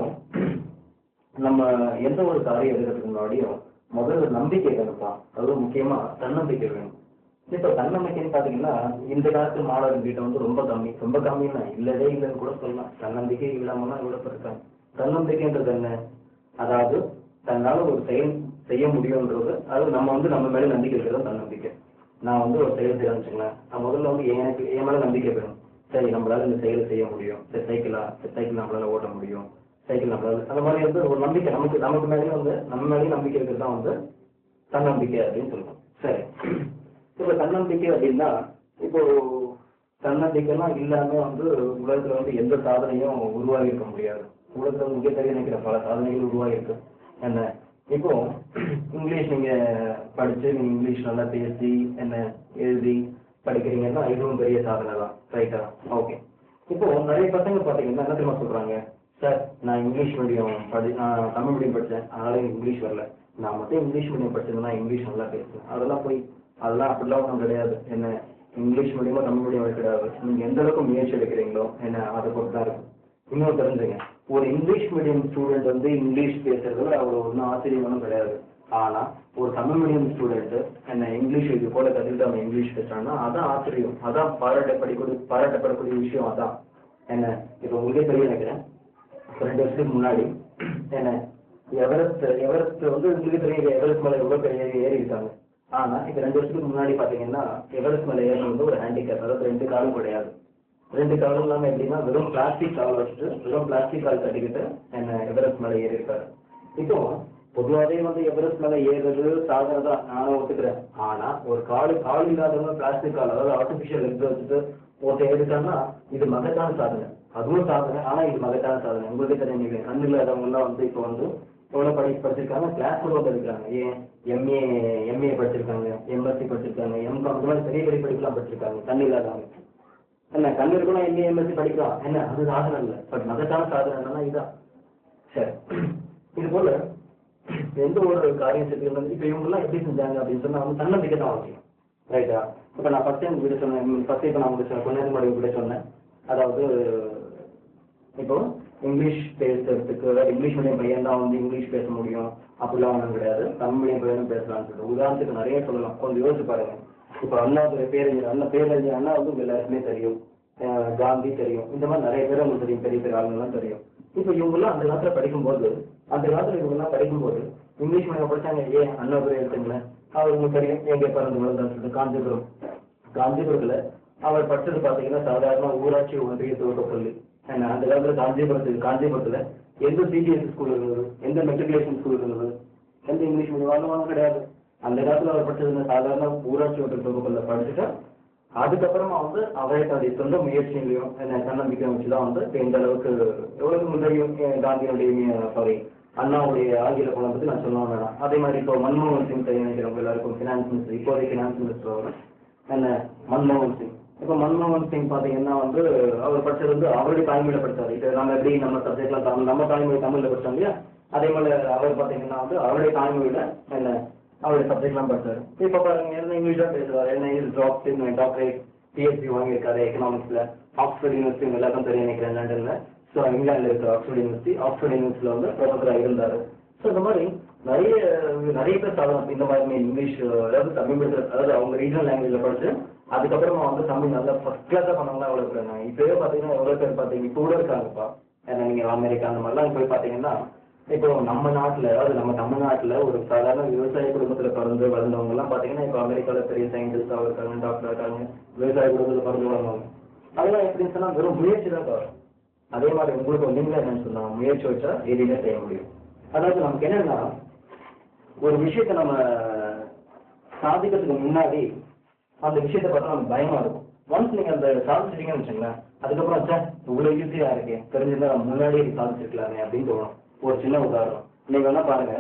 நம்ம எந்த ஒரு காரியம் எடுக்கிறதுக்கு முன்னாடியும் முதல்ல நம்பிக்கை வேணும்ப்பா. அதுவும் முக்கியமா தன்னம்பிக்கை வேணும். இப்போ தன்னம்பிக்கைன்னு பாத்தீங்கன்னா இந்த காலத்து மாணவர்கிட்ட வந்து ரொம்ப கம்மின்னா இல்லவே இல்லைன்னு கூட சொல்லலாம். தன்னம்பிக்கை இல்லாமலாம் இவ்வளவு இருக்காங்க. தன்னம்பிக்கைன்றது என்ன? அதாவது தன்னால ஒரு செயல் செய்ய முடியும்ன்றது, அது நம்ம வந்து நம்ம மேல நம்பிக்கை இருக்கிறது தன்னம்பிக்கை. நான் வந்து ஒரு செயல் செய்யறேன்னு வச்சுங்களேன், நான் முதல்ல வந்து எனக்கு என் மேல நம்பிக்கை வேணும். சரி நம்மளால இந்த செயலை செய்ய முடியும், சரி சைக்கிள் நம்மளால ஓட்ட முடியும், சைக்கிள் நம்மளால அந்த மாதிரி வந்து ஒரு நம்பிக்கை நமக்கு மேலேயும் வந்து நம்ம மேலேயும் நம்பிக்கை இருக்கிறது தான் வந்து தன்னம்பிக்கை அப்படின்னு சொல்லுவோம். சரி, இப்போ தன்னம்பிக்கை அப்படின்னா இப்போ தன்னம்பிக்கைலாம் இல்லாம வந்து உலகத்துல வந்து எந்த சாதனையும் உருவாகி இருக்க முடியாது. உலகத்துல மிகப்பெரிய நினைக்கிற பல சாதனைகள் உருவாகி இருக்கு. என்ன இப்போ இங்கிலீஷ் நீங்க படிச்சு நீங்க இங்கிலீஷ் நல்லா பேசி என்ன எழுதி படிக்கிறீங்கன்னா இதுவும் பெரிய சாதனை தான். ரைட்டா? ஓகே. இப்போ நிறைய பசங்க பாத்தீங்கன்னா என்ன தெரியுமா சொல்றாங்க, சார் நான் இங்கிலீஷ் மீடியம் நான் தமிழ் மீடியம் படித்தேன் அதனால எனக்கு இங்கிலீஷ் வரல, நான் மட்டும் இங்கிலீஷ் மீடியம் படிச்சிருந்தேன் இங்கிலீஷ் நல்லா பேசுவேன். அதெல்லாம் அப்படிலாம் ஒன்றும் கிடையாது. என்ன இங்கிலீஷ் மீடியமா தமிழ் மீடியம் கிடையாது. நீங்க எந்த அளவுக்கு முயற்சி எடுக்கிறீங்களோ என்ன அதை பொறுத்து தான் இருக்கும். இன்னும் தெரிஞ்சுங்க, ஒரு இங்கிலீஷ் மீடியம் ஸ்டூடெண்ட் வந்து இங்கிலீஷ் பேசுறதுல அவர் ஒன்றும் ஆச்சரியம் கிடையாது. ஆனா ஒரு தமிழ் மீடியம் ஸ்டூடெண்ட் என்ன இங்கிலீஷ் இது போல கற்றுக்கிட்டு அவன் இங்கிலீஷ் பேசுறான்னா அதான் ஆச்சரியம், அதான் பாராட்டப்படக்கூடிய விஷயம். அதான் என்ன இப்போ உங்களுக்கே தெரிய நினைக்கிறேன், 2 வருஷத்துக்கு முன்னாடி என்ன எவரெஸ்ட் வந்து உங்களுக்கு தெரிய எவரெஸ்ட் மலை எவ்வளவு பெரிய ஏறி இருக்காங்க. ஆனா இப்ப 2 வருஷத்துக்கு முன்னாடி பாத்தீங்கன்னா எவரெஸ்ட் மலை ஏறது வந்து ஒரு ஹேண்டிகேப், அதாவது 2 காலும் கிடையாது. 2 காலம் இல்லாம எப்படின்னா வெறும் பிளாஸ்டிக் கால் வச்சுட்டு வெறும் பிளாஸ்டிக் கால் கட்டிக்கிட்டு என்ன எவரெஸ்ட் மலை ஏறி இருக்காரு. இப்போ பொதுவாகவே வந்து எவரெஸ்ட் மலை ஏறுறது சாதனை தான், நானும் ஒத்துக்கிறேன். ஆனா ஒரு கால் இல்லாதவங்க பிளாஸ்டிக் கால் அதாவது ஆர்டிபிஷியல் லெக் வச்சுட்டு ஒருத்தர் எடுத்தாங்கன்னா இது மகத்தான சாதனை. அதுவும் சாதனை, ஆனா இது மகத்தான சாதனை. உங்களுக்கு தெரிஞ்சு கண்ணு இல்லாதவங்க எல்லாம் வந்து இப்போ வந்து எவ்வளவு படிச்சிருக்காங்க, கிளாஸ் கூட இருக்கிறாங்க. ஏன் எம்ஏ படிச்சிருக்காங்க, எம்எஸ்சி படிச்சிருக்காங்க, எம்காம் இந்த மாதிரி பெரிய படிப்புலாம் படிச்சிருக்காங்க. கண்ணு இல்லாதவங்க என்ன கண்ணு இருக்கணும், எம்ஏ எம்எஸ்சி படிக்கலாம் என்ன, அது சாதனை இல்லை. பட் மகத்தான சாதனை என்னன்னா இதான். சரி, இது போல எந்த ஒரு காரியம் செய்யறது இப்ப இவங்க எல்லாம் எப்படி செஞ்சாங்க அப்படின்னு சொன்னா வந்து தன்னம்பிக்கை தான் அவசியம். ரைட்டா? இப்ப நான் ஃபர்ஸ்ட் டைம் வீடு சொன்னேன், ஃபர்ஸ்ட் இப்ப நான் உங்களுக்கு கொஞ்ச நேரம் முன்னாடி கூட சொன்னேன். அதாவது இப்போ இங்கிலீஷ் பேசுறதுக்கு இங்கிலீஷ் மீடியம் பையன் தான் வந்து இங்கிலீஷ் பேச முடியும் அப்படிலாம் ஒன்றும் கிடையாது. தமிழ் மீடியம் பையனும் பேசலாம்னு சொல்லிட்டு உதாரணத்துக்கு நிறைய சொல்லலாம். கொஞ்சம் யோசிச்சு பாருங்க. இப்போ பேரறிஞர் அண்ணா வந்து உங்க எல்லாருக்குமே தெரியும், காந்தி தெரியும், இந்த மாதிரி நிறைய பேர் உங்களுக்கு தெரியும், பெரிய பெரிய ஆளுங்கெல்லாம் தெரியும். இப்போ இவங்கெல்லாம் அந்த காலத்துல படிக்கும்போது இவங்கெல்லாம் படிக்கும்போது இங்கிலீஷ் மீடியம் படிச்சாங்க. ஏன் அண்ணா பேர் எடுத்துங்களேன், அவர் உங்களுக்கு தெரியும் எங்க பிறந்து வளர்ந்தான்னு சொல்லிட்டு காஞ்சிபுரத்துல அவர் படிச்சது பாத்தீங்கன்னா சாதாரண ஊராட்சி ஒன்றிய துவக்கப்பள்ளி. அந்த காலத்துல காஞ்சிபுரத்துல எந்த சிபிஎஸ்சி ஸ்கூல் இருந்தது, எந்த மெட்ரிகுலேஷன் ஸ்கூல் இருந்தது, எந்த இங்கிலீஷ் மீடியம் கிடையாது. அந்த காலத்துல அவர் படிச்சது சாதாரண ஊராட்சி ஒன்றிய துவக்கப்பள்ளியில படிச்சுட்டு அதுக்கப்புறமா வந்து அவரை தன்னுடைய சொந்த முயற்சியிலையும் தன்னம்பிக்கை வச்சுதான் வந்து இந்த அளவுக்கு எவ்வளவு முன்னாடியும் காந்தியுடைய அண்ணாவுடைய ஆங்கில பணம் பத்தி நான் சொல்ல வேணாம். அதே மாதிரி இப்போ மன்மோகன் சிங் நினைக்கிறவங்க எல்லாருக்கும் ஃபினான்ஸ் மினிஸ்டர், இப்போதைய ஃபினான்ஸ் மினிஸ்டர் அவர் மன்மோகன் சிங். இப்போ மன்மோகன் சிங் பாத்தீங்கன்னா வந்து அவர் படிச்சது வந்து அவருடைய தாய்மொழியில படிச்சாரு. இப்போ நம்ம எப்படி நம்ம சப்ஜெக்ட்லாம் நம்ம தாய்மொழி தமிழ்ல படிச்சோம் இல்லையா, அதே மாதிரி அவர் பாத்தீங்கன்னா வந்து அவருடைய தாய்மொழியில அவருடைய சப்ஜெக்ட்லாம் படிச்சாரு. இப்போ பாருங்க என்ன இங்கிலீஷ் தான் பேசுவார். டாக்டரேட் பிஹெச்டி வாங்கியிருக்காரு எக்கனாமிக்ஸ்ல. ஆக்ஸ்போர்ட் யூனிவர்சிட்டி எல்லாருக்கும் தெரிய நினைக்கிறேன் லண்டன்ல. ஸோ இங்கிலாந்துல இருக்கிற ஆக்ஸ்போர்ட் யூனிவர்சிட்டியில வந்து ப்ரொஃபஸராக இருந்தாரு. ஸோ இந்த மாதிரி நிறைய பேர் சாதனை இந்த மாதிரி இங்கிலீஷ் அதாவது தமிழ் மீடியத்தில் அதாவது அவங்க ரீஜனல் லாங்குவேஜ்ல படிச்சு அதுக்கப்புறமா வந்து தமிழ் நல்லா ஃபர்ஸ்ட் கிளாஸா பண்ணவங்க எவ்வளவு இருக்காங்க. இப்பவே பாத்தீங்கன்னா எவ்வளவு பேர் பாத்தீங்க இப்போ கூட இருக்காங்கப்பா. ஏன்னா நீங்க அமெரிக்கா அந்த மாதிரிலாம் போய் பாத்தீங்கன்னா இப்போ நம்ம நாட்டுல அதாவது நம்ம தமிழ்நாட்டுல ஒரு சாதாரண விவசாய குடும்பத்துல பிறந்து வளர்ந்தவங்க எல்லாம் பாத்தீங்கன்னா இப்போ அமெரிக்கால பெரிய சயின்டிஸ்டாக இருக்காங்க, டாக்டரா இருக்காங்க, விவசாய குடும்பத்துல பிறந்து வளர்ந்தவங்க. அதெல்லாம் எப்படின்னு சொன்னா வெறும் முயற்சி தான் வரும். அதே மாதிரி உங்களுக்கு நீங்களே என்னன்னு சொன்னா முயற்சி வச்சா எதுவுமே செய்ய முடியும். அதாவது நமக்கு என்னன்னா ஒரு விஷயத்தை நம்ம சாதிக்கிறதுக்கு முன்னாடி அந்த விஷயத்தை பார்த்தா நமக்கு பயமா இருக்கும். ஒன்ஸ் நீங்க அந்த சாதிச்சிட்டீங்கன்னு வச்சுங்களேன், அதுக்கப்புறம் சார் இவ்வளவு ஈஸியா இருக்கு, தெரிஞ்சிருந்தா நம்ம முன்னாடியே சாதிச்சிருக்கலாமே அப்படின்னு தோணும். ஒரு சின்ன உதாரணம் நீங்க வேணா பாருங்க.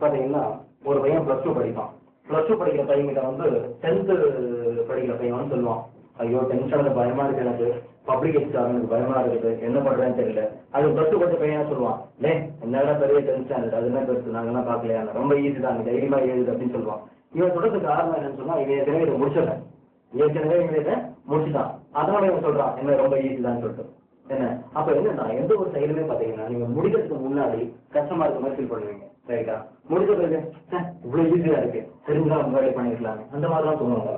பாத்தீங்கன்னா ஒரு பையன் +2 படிப்பான். +2 படிக்கிற பையன்கிட்ட வந்து 10th படிக்கிற பையன் சொல்லுவான், ஐயோ டென்ஷன் பயமா இருக்கு, எனக்கு பப்ளிக் எக்ஸாம் எனக்கு பயமா இருக்குது, என்ன பண்றேன்னு தெரியல. அது +2 படிச்ச பையன் சொல்லுவான், என்னடா பெரிய டென்ஷன், அது என்ன பெருசு, நாங்கெல்லாம் பார்க்கலையா, ரொம்ப ஈஸி தான், தைரியமா எழுது அப்படின்னு சொல்லுவான். இவன் சொல்றதுக்கு காரணம் என்னன்னு சொன்னா, இவன் ஏற்கனவே இதை முடிச்சிடறேன், ஏற்கனவே இவன் இதை முடிச்சுட்டான், அதனால இவன் சொல்றான் என்ன ரொம்ப ஈஸி தான் சொல்லிட்டு. என்ன அப்ப என்னன்னா எந்த ஒரு செயலுமே பாத்தீங்கன்னா நீங்க முடிக்கிறதுக்கு முன்னாடி கஷ்டமா இருக்க மாதிரி ஃபீல் பண்ணுவீங்க, ரைட்டா? முடிச்ச பிறகு இவ்வளவு ஈஸியா இருக்கு, தெரிஞ்சா முன்னாடி பண்ணிருக்கலாம், அந்த மாதிரிலாம் தோணுவாங்க.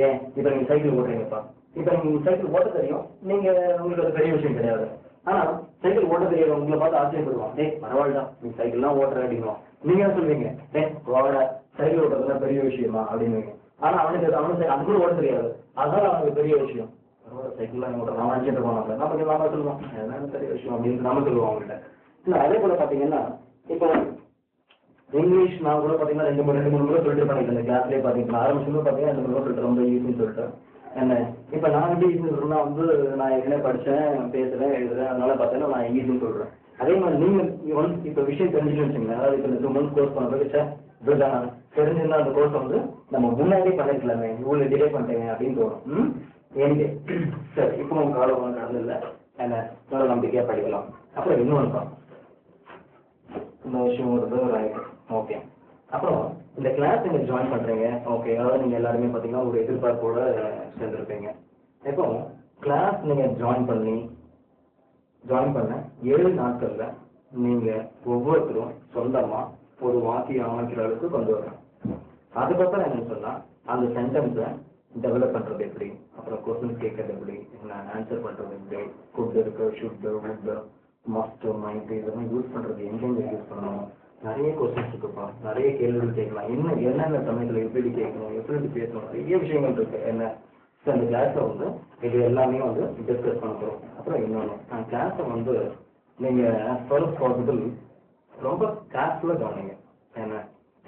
ஏன் இப்ப நீங்க சைக்கிள் ஓட்டுறீங்கப்பா, இப்ப நீங்க சைக்கிள் ஓட்ட தெரியும், நீங்க உங்களுக்கு அது பெரிய விஷயம் கிடையாது. ஆனா சைக்கிள் ஓட்ட தெரியாது உங்களை பார்த்து ஆச்சரியப்படுவான், பரவாயில்ல நீ சைக்கிள்லாம் ஓட்டுற அப்படின்னுவான். நீங்க என்ன சொல்வீங்க, வாட சைக்கிள் ஓட்டுறதுலாம் பெரிய விஷயமா அப்படின்னு. ஆனா அவனுக்கு அது கூட ஓட்ட தெரியாது, அதனால அவனுக்கு பெரிய விஷயம். சைக்கிள்லாம் ஓட்டுற நான் நினைச்சிட்டு போனாங்க நமக்கு நாம சொல்லுவோம் என்ன பெரிய விஷயம் அப்படின்னு நாம சொல்லுவோம் அவங்ககிட்ட. இல்ல அதே போல பாத்தீங்கன்னா இப்போ இங்கிலீஷ் நான் கூட பாத்தீங்கன்னா 2-3 முறை சொல்லிட்டு பண்ணிட்டு இந்த கிளாஸ்லயே பாத்தீங்கன்னா ஆரம்பிச்சும் பாத்தீங்கன்னா 2 முறை சொல்லிட்டு ரொம்ப ஈஸின்னு சொல்லிட்டு. என்ன இப்ப நான் எப்படி ஈஸின்னு சொல்றேன்னா வந்து நான் ஏற்கனவே படிச்சேன், பேசுறேன், எழுதுறேன், அதனால பார்த்தீங்கன்னா நான் ஈஸின்னு சொல்றேன். அதே மாதிரி நீங்க இப்ப விஷயம் தெரிஞ்சுன்னு வச்சுங்களேன், அதாவது இப்ப இந்த 2 months கோர்ஸ் பண்ண பிறகு இப்படிதான் தெரிஞ்சிருந்தா அந்த கோர்ஸ் வந்து நம்ம முன்னாடியே பண்ணிருக்கலாமே, இவ்வளவு டிலே பண்ணிட்டேங்க அப்படின்னு தோணும். எனக்கு சரி இப்போ உங்க காலம் ஒன்றும் நடந்தில்ல, என்ன நல்ல நம்பிக்கையா படிக்கலாம். அப்புறம் இன்னொன்று தான் இந்த விஷயம் ஒரு ஆயிட்டு ஓகே. அப்புறம் இந்த கிளாஸ் நீங்க ஜாயின் பண்றீங்க, ஓகே, அதாவது நீங்க எல்லாருமே பாத்தீங்கன்னா ஒரு எதிர்பார்ப்போட சேர்ந்துருப்பீங்க. இப்போ கிளாஸ் நீங்க ஜாயின் பண்ண 7 நாட்கள்ல நீங்க ஒவ்வொருத்தரும் சொந்தமா ஒரு வாக்கியம் அமைக்கிற அளவுக்கு கொண்டு வரணும். அதுக்கப்புறம் என்னன்னு சொன்னா அந்த சென்டென்ஸை டெவலப் பண்றது எப்படி, அப்புறம் கொஸ்டின்ஸ் கேட்கறது எப்படி, என்ன ஆன்சர் பண்றது எப்படி, குட் இருக்கு, ஷுட், வுட், மஸ்ட், மைண்ட் இதெல்லாம் யூஸ் பண்றது எங்கெங்க யூஸ் பண்ணணும், நிறைய கொஸ்டின்ஸ் இருக்குப்பா, நிறைய கேள்விகள் கேட்கலாம், என்னென்ன சமயத்துல எப்படி கேட்கணும், எப்படி பேசணும், நிறைய விஷயங்கள் இருக்கு. என்ன அந்த கிளாஸ்ல வந்து இது எல்லாமே வந்து டிஸ்கஸ் பண்ண போறோம். அப்புறம் இன்னொன்று கிளாஸை வந்து நீங்க ஃபர்ஸ்ட் பாசிபிள் ரொம்ப கேர்ஃபுல்லா கவனிங்க.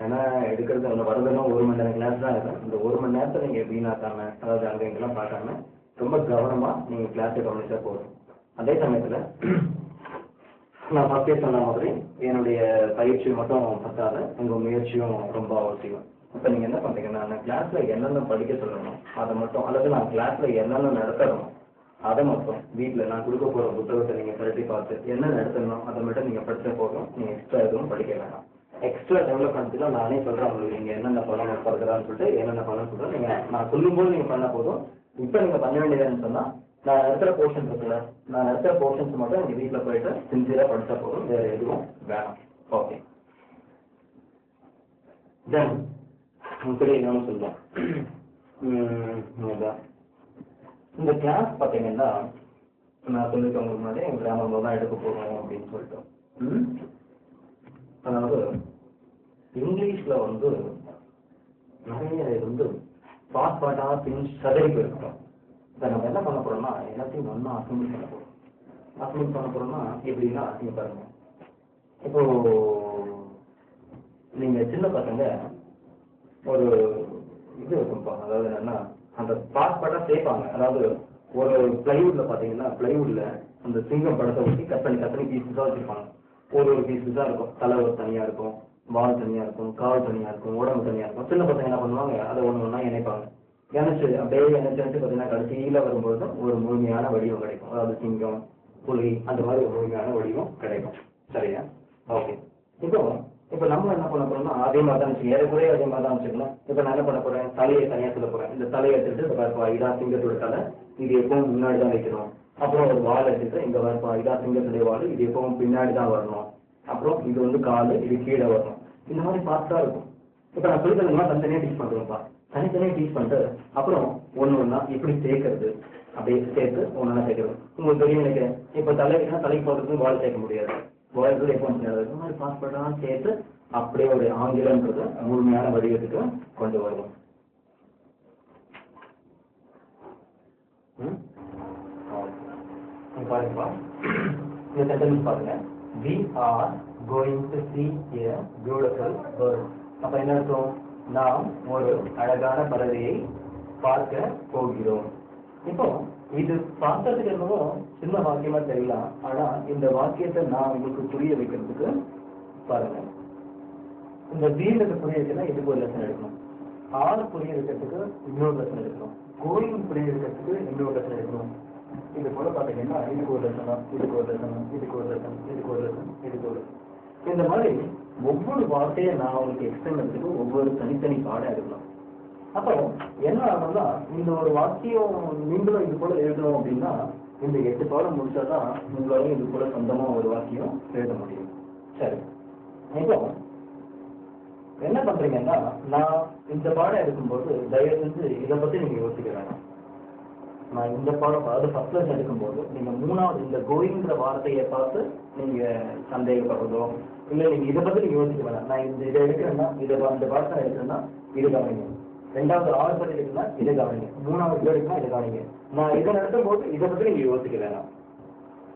ஏன்னா எடுக்கிறது அந்த வரதுன்னா 1 மணி நேரம் கிளாஸ் தான் இருக்கும். இந்த 1 மணி நேரத்தை நீங்க வீணாக்காம, அதாவது அங்கே இங்கெல்லாம் பார்க்காம ரொம்ப கவனமா நீங்க கிளாஸை கவனிச்சா போதும். அதே சமயத்துல நான் ஃபர்ஸ்டே சொன்ன மாதிரி என்னுடைய பயிற்சி மட்டும் பத்தாது, உங்க முயற்சியும் ரொம்ப அவசியம். இப்போ நீங்க என்ன பண்றீங்கன்னா நான் கிளாஸ்ல என்னென்ன படிக்க சொல்லணும் அதை மட்டும், அல்லது நான் கிளாஸ்ல என்னென்ன நடத்தணும் அதை மட்டும் வீட்டில் நான் கொடுக்க போற புத்தகத்தை நீங்க பரட்டி பார்த்து என்ன நடத்தணும் அதை மட்டும் நீங்க படிச்சா போதும். நீங்க எக்ஸ்ட்ரா எதுவும் படிக்க வேண்டாம். எக்ஸ்ட்ரா டெவலப் பண்ணுறதுல நானே சொல்றேன் உங்களுக்கு, நீங்க என்னென்ன பண்ணணும் படுக்கிறான்னு சொல்லிட்டு என்னென்ன பண்ணணும்னு சொல்றேன். நீங்க நான் சொல்லும்போது நீங்க பண்ண போதும். இப்போ நீங்க பண்ண வேண்டியதுன்னு சொன்னா நான் நடத்துற போர்ஷன்ஸ் இருக்குல்ல, நான் நடத்துற போர்ஷன்ஸ் மட்டும் நீங்க வீட்டில் போயிட்டு சின்சியரா படிச்சா போதும், வேற எதுவும் வேணாம். ஓகே, தென் இப்படி என்னன்னு சொல்லுவேன். இந்த கிளாஸ் பார்த்தீங்கன்னா நான் சொல்லிட்டு உங்களுக்கு முன்னாடி எங்கள் கிராமத்தில் தான் எடுக்க போகிறோம் அப்படின்னு சொல்லிட்டு. அதாவது இங்கிலீஷ்ல வந்து நிறைய இது வந்து பாட்டாக சதறி போயிருக்கோம். இப்போ நம்ம என்ன பண்ண போறோம்னா எல்லாத்தையும் ஒன்றா அசம்பிள் பண்ண போறோம். அசம்பிள் பண்ண போறோம்னா எப்படின்னா நீங்க பாருங்க, இப்போ நீங்க சின்ன பசங்க ஒரு இது இருக்கும்பா, அதாவது என்னன்னா அந்த பாட்டா சேர்ப்பாங்க. அதாவது ஒரு பிளைவுட்ல பாத்தீங்கன்னா பிளைவுட்ல அந்த சிங்கம் படத்தை ஊற்றி கட் பண்ணி பீஸஸா வச்சிருப்பாங்க. ஒரு பீஸஸா இருக்கும், தலை ஒரு தனியா இருக்கும், வால் தனியா இருக்கும், கால் தனியா இருக்கும், உடம்பு தனியா இருக்கும். சின்ன பசங்க என்ன பண்ணுவாங்க, அதை ஒண்ணா இணைப்பாங்க. இணைச்சு அப்படியே இணைச்சு பார்த்தீங்கன்னா கடைசியில வரும்போது ஒரு முழுமையான வடிவம் கிடைக்கும். அதாவது சிங்கம், புலி, அந்த மாதிரி ஒரு முழுமையான வடிவம் கிடைக்கும். சரியா? ஓகே. இப்போ நம்ம என்ன பண்ண போறோம்னா அதே மாதிரி தான் வச்சுக்கோங்க, ஏறக்குறைய அதே மாதிரி தான் வச்சுக்கலாம். இப்போ நான் என்ன பண்ண போறேன், தலையை தனியாக சொல்ல போறேன். இந்த தலையை எடுத்துட்டு இந்த இதா சிங்கத்தோட தலை, இது எப்பவும் முன்னாடி தான் வைக்கணும். அப்புறம் ஒரு வால் எடுத்துட்டு இங்க வரப்பா இதா சிங்கத்துடைய வால், இது எப்பவும் பின்னாடி தான் வரணும். அப்புறம் இது வந்து காலு, இது கீழே வரணும். இந்த மாதிரி பார்த்தா இருக்கும். இப்போ நான் சொல்லித்தரதுனா தனித்தனியாக டீச் பண்றோம்ப்பா, தனித்தனியாக டீச் பண்ணிட்டு அப்புறம் ஒண்ணா எப்படி சேர்க்கறது, அப்படியே சேர்த்து ஒண்ணா சேர்க்கறது. உங்களுக்கு தெரியும் நினைக்கிறேன். இப்போ தலைக்குன்னா தலைக்கு போடுறதுக்கு வால் சேர்க்க முடியாது, வாய்ப்புகள் எப்போ முடியாது. இந்த மாதிரி பாஸ்போர்ட்லாம் சேர்த்து அப்படியே ஒரு ஆங்கிலம்ன்றது முழுமையான வடிவத்துக்கு கொண்டு வருவோம். பாருங்கப்பா, இந்த சென்டென்ஸ் பாருங்க. we are going to see a beautiful bird. அப்ப என்ன அர்த்தம்? நாம் ஒரு அழகான பறவையை பார்க்க போகிறோம். இப்போ இது பார்க்கறதுக்கு என்னவோ சின்ன வாக்கியமா தெரியலாம். ஆனா இந்த வாக்கியத்தை நான் உங்களுக்கு புரிய வைக்கிறதுக்கு பாருங்க. இந்த வீலுக்கு புரிய வைக்கணும், இதுக்கு ஒரு லெசன் எடுக்கணும். ஆறு புரிய வைக்கிறதுக்கு இன்னொரு லெசன் எடுக்கணும். கோயில் புரிய வைக்கிறதுக்கு இன்னொரு லெசன் எடுக்கணும். இது போல பாத்தீங்கன்னா இதுக்கு ஒரு லெசனம், இதுக்கு ஒரு லெசனம், இதுக்கு ஒரு லெசன், இதுக்கு ஒரு லெசன், இதுக்கு ஒரு லெசன். இந்த மாதிரி ஒவ்வொரு வார்த்தையை நான் உங்களுக்கு எக்ஸ்பிளைன் பண்ணுறதுக்கு ஒவ்வொரு தனித்தனி பாடம் எடுக்கணும். அப்போ என்ன ஆகும்னா இந்த ஒரு வாக்கியம் நீங்களும் இது போல எழுதணும் அப்படின்னா இந்த 8 பாடம் முடிச்சாதான் உங்களாலும் இது போல சொந்தமா ஒரு வாக்கியம் எழுத முடியும். சரி, இப்போ என்ன பண்றீங்கன்னா நான் இந்த பாடம் எடுக்கும்போது தயவு செஞ்சு இதை பத்தி நீங்க யோசிக்க வேணாம். நான் இந்த பாடம் அதாவது ஃபர்ஸ்ட் லெசன் எடுக்கும்போது நீங்க 3வது இந்த கோயிங்கிற வார்த்தையை பார்த்து நீங்க சந்தேகப்படுறதோ இல்லை நீங்க இதை பத்தி நீங்க யோசிக்க வேணாம். நான் இதை எடுக்கிறேன்னா இந்த பாடத்தை எடுக்கிறேன்னா இது கவனிங்க. 2வது 6 பத்தி எடுக்கணும்னா இதை கவனிங்க. 3வது இது எடுக்கணும் இதை கவனிங்க. நான் இதை நடத்தும் போது இதை பத்தி நீங்க யோசிக்க வேணாம்.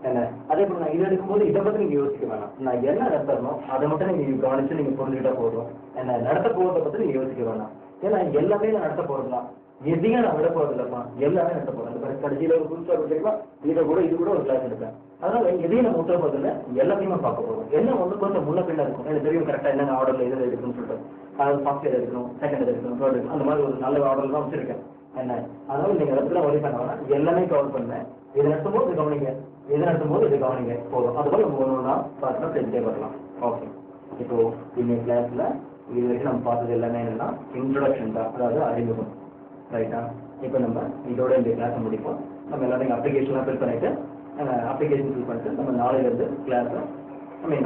என்ன அதே போல நான் இதை எடுக்கும்போது இதை பத்தி நீங்க யோசிக்க வேணாம். நான் என்ன நடத்தணும் அதை மட்டும் நீங்க கவனிச்சு நீங்க புரிஞ்சுக்கிட்டா போதும். என்ன நடத்த போறதை பத்தி நீங்க யோசிக்க வேணாம். ஏன்னா எல்லாமே நான் நடத்த போறதுலாம் எதையும் நான் விட போறது இல்லப்பா, எல்லாமே நடத்த போறேன். அந்த கடைசியில ஒரு புதுசா தெரியுமா இது கூட ஒரு கிளாஸ் எடுப்பேன். அதனால எதையும் நம்ம விட்ட போறது இல்லை, எல்லாத்தையும் நான் பார்க்க போறோம். என்ன ஒண்ணு கொஞ்சம் முன்ன பின்ன இருக்கும். எனக்கு தெரியும் கரெக்டா என்ன ஆர்டர்ல எதில் எடுக்கணும்னு சொல்லிட்டு அதாவது ஃபர்ஸ்ட் இயர் எடுக்கணும், செகண்ட் இயர் எடுக்கணும், தேர்ட் எடுக்கணும், அந்த மாதிரி ஒரு நல்ல ஆர்டர் தான் வச்சிருக்கேன். என்ன அதனால நீங்க இடத்துல வரி பண்ண வேணாம், எல்லாமே கவர் பண்ணேன். இதை நடத்தும் போது இது கவனிங்க, இதை நடத்தும் போது இது கவனிங்க போதும். அதுபோல நம்ம ஒன்று பார்த்து தெரிஞ்சே வரலாம். ஓகே, இப்போ இந்த கிளாஸ்ல இது வரைக்கும் நம்ம பார்த்தது எல்லாமே என்னன்னா இன்ட்ரோடக்ஷன் தான், அதாவது அறிமுகம். ரைட்டா? இப்போ நம்ம இதோட இந்த கிளாஸை முடிப்போம். நம்ம எல்லாத்தையும் அப்ளிகேஷன்லாம் ஃபில் பண்ணிட்டு அப்ளிகேஷன் ஃபில் பண்ணிட்டு நம்ம நாளையிலேருந்து கிளாஸை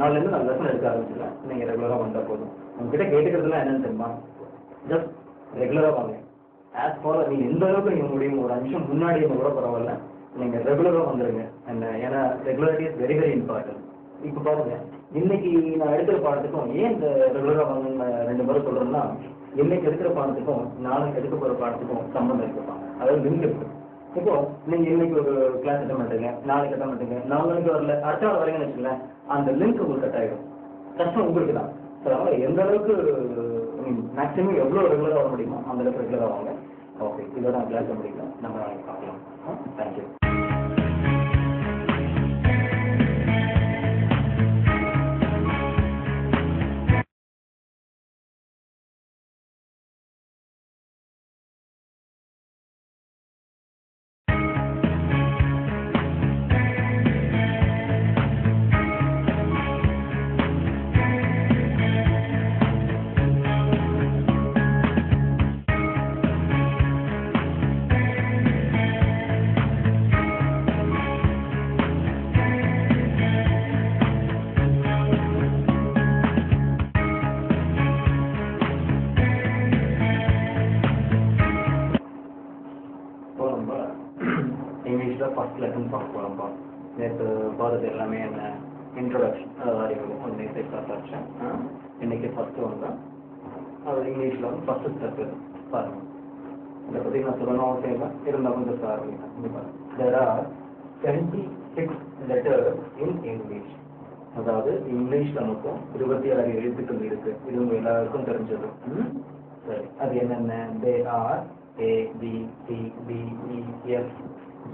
நாளையிலேருந்து நான் லெசன் எடுக்க ஆரம்பிச்சிடலாம். நீங்கள் ரெகுலராக வந்தால் போதும். உங்ககிட்ட கேட்டுக்கிறதுலாம் என்னன்னு தெரியுமா, ஜஸ்ட் ரெகுலராக வாங்க. ஆஸ் ஃபாலோ நீங்கள் எந்த அளவுக்கு நீங்கள் முடியும் ஒரு 5 நிமிஷம் முன்னாடி என்ன கூட பரவாயில்ல, நீங்கள் ரெகுலராக வந்துடுங்க. ஏன்னா ரெகுலரிட்டி இஸ் வெரி வெரி இம்பார்ட்டன்ட். இப்போ பாருங்க, இன்னைக்கு நான் எடுக்கிற பாடத்துக்கும் ஏன் இந்த ரெகுலராக வாங்கன்னு 2 முறை சொல்கிறேன்னா, இன்னைக்கு எடுக்கிற பாடத்துக்கும் நாளைக்கு எடுக்க போகிற பாடத்துக்கும் சம்பந்தம் இருப்பாங்க, அதாவது லிங்க் இருக்கு. இப்போ நீங்கள் இன்னைக்கு ஒரு கிளாஸ் அட்டன் பண்ணுறீங்க, நாளைக்கு அட்டன் பண்ணுறீங்க, 4 நாளைக்கு வரல, அடுத்த நாள் வரீங்கன்னு வச்சுக்கோங்களேன், அந்த லிங்க் உங்களுக்கு கட் ஆகிடும். கஷ்டம் உங்களுக்கு தான். ஸோ அதனால் எந்த அளவுக்கு மேக்ஸிமம் எவ்வளோ ரெகுலராக வர முடியுமோ அந்த அளவுக்கு ரெகுலராக வாங்க. ஓகே, இதோட நான் கிளாஸை முடிக்கலாம். நம்ம நாளைக்கு பார்க்கலாம். தேங்க்யூ. ஃபர்ஸ்ட் லெசன் பார்க்க போகிறோம்ப்பா. நேற்று பார்த்தது எல்லாமே என்ன இன்ட்ரோடக்ஷன், அதாவது அறிமுகம், நேற்று பார்த்தாச்சேன். இன்னைக்கு ஃபர்ஸ்ட் வந்தால் அது இங்கிலீஷில் வந்து ஃபர்ஸ்ட் ஸ்டெப் பாருங்கள். இதை பற்றி நான் சொல்லணும் அவசியம் இல்லை, இருந்தால் கொஞ்சம் ஆரம்பிக்கிறேன். இங்கே பாருங்கள், there are 26 letters in English. அதாவது இங்கிலீஷில் மொத்தம் 26 எழுத்துக்கள் இருக்கு. இது உங்க எல்லாருக்கும் தெரிஞ்சது. சரி, அது என்னென்ன? They are A B C D E F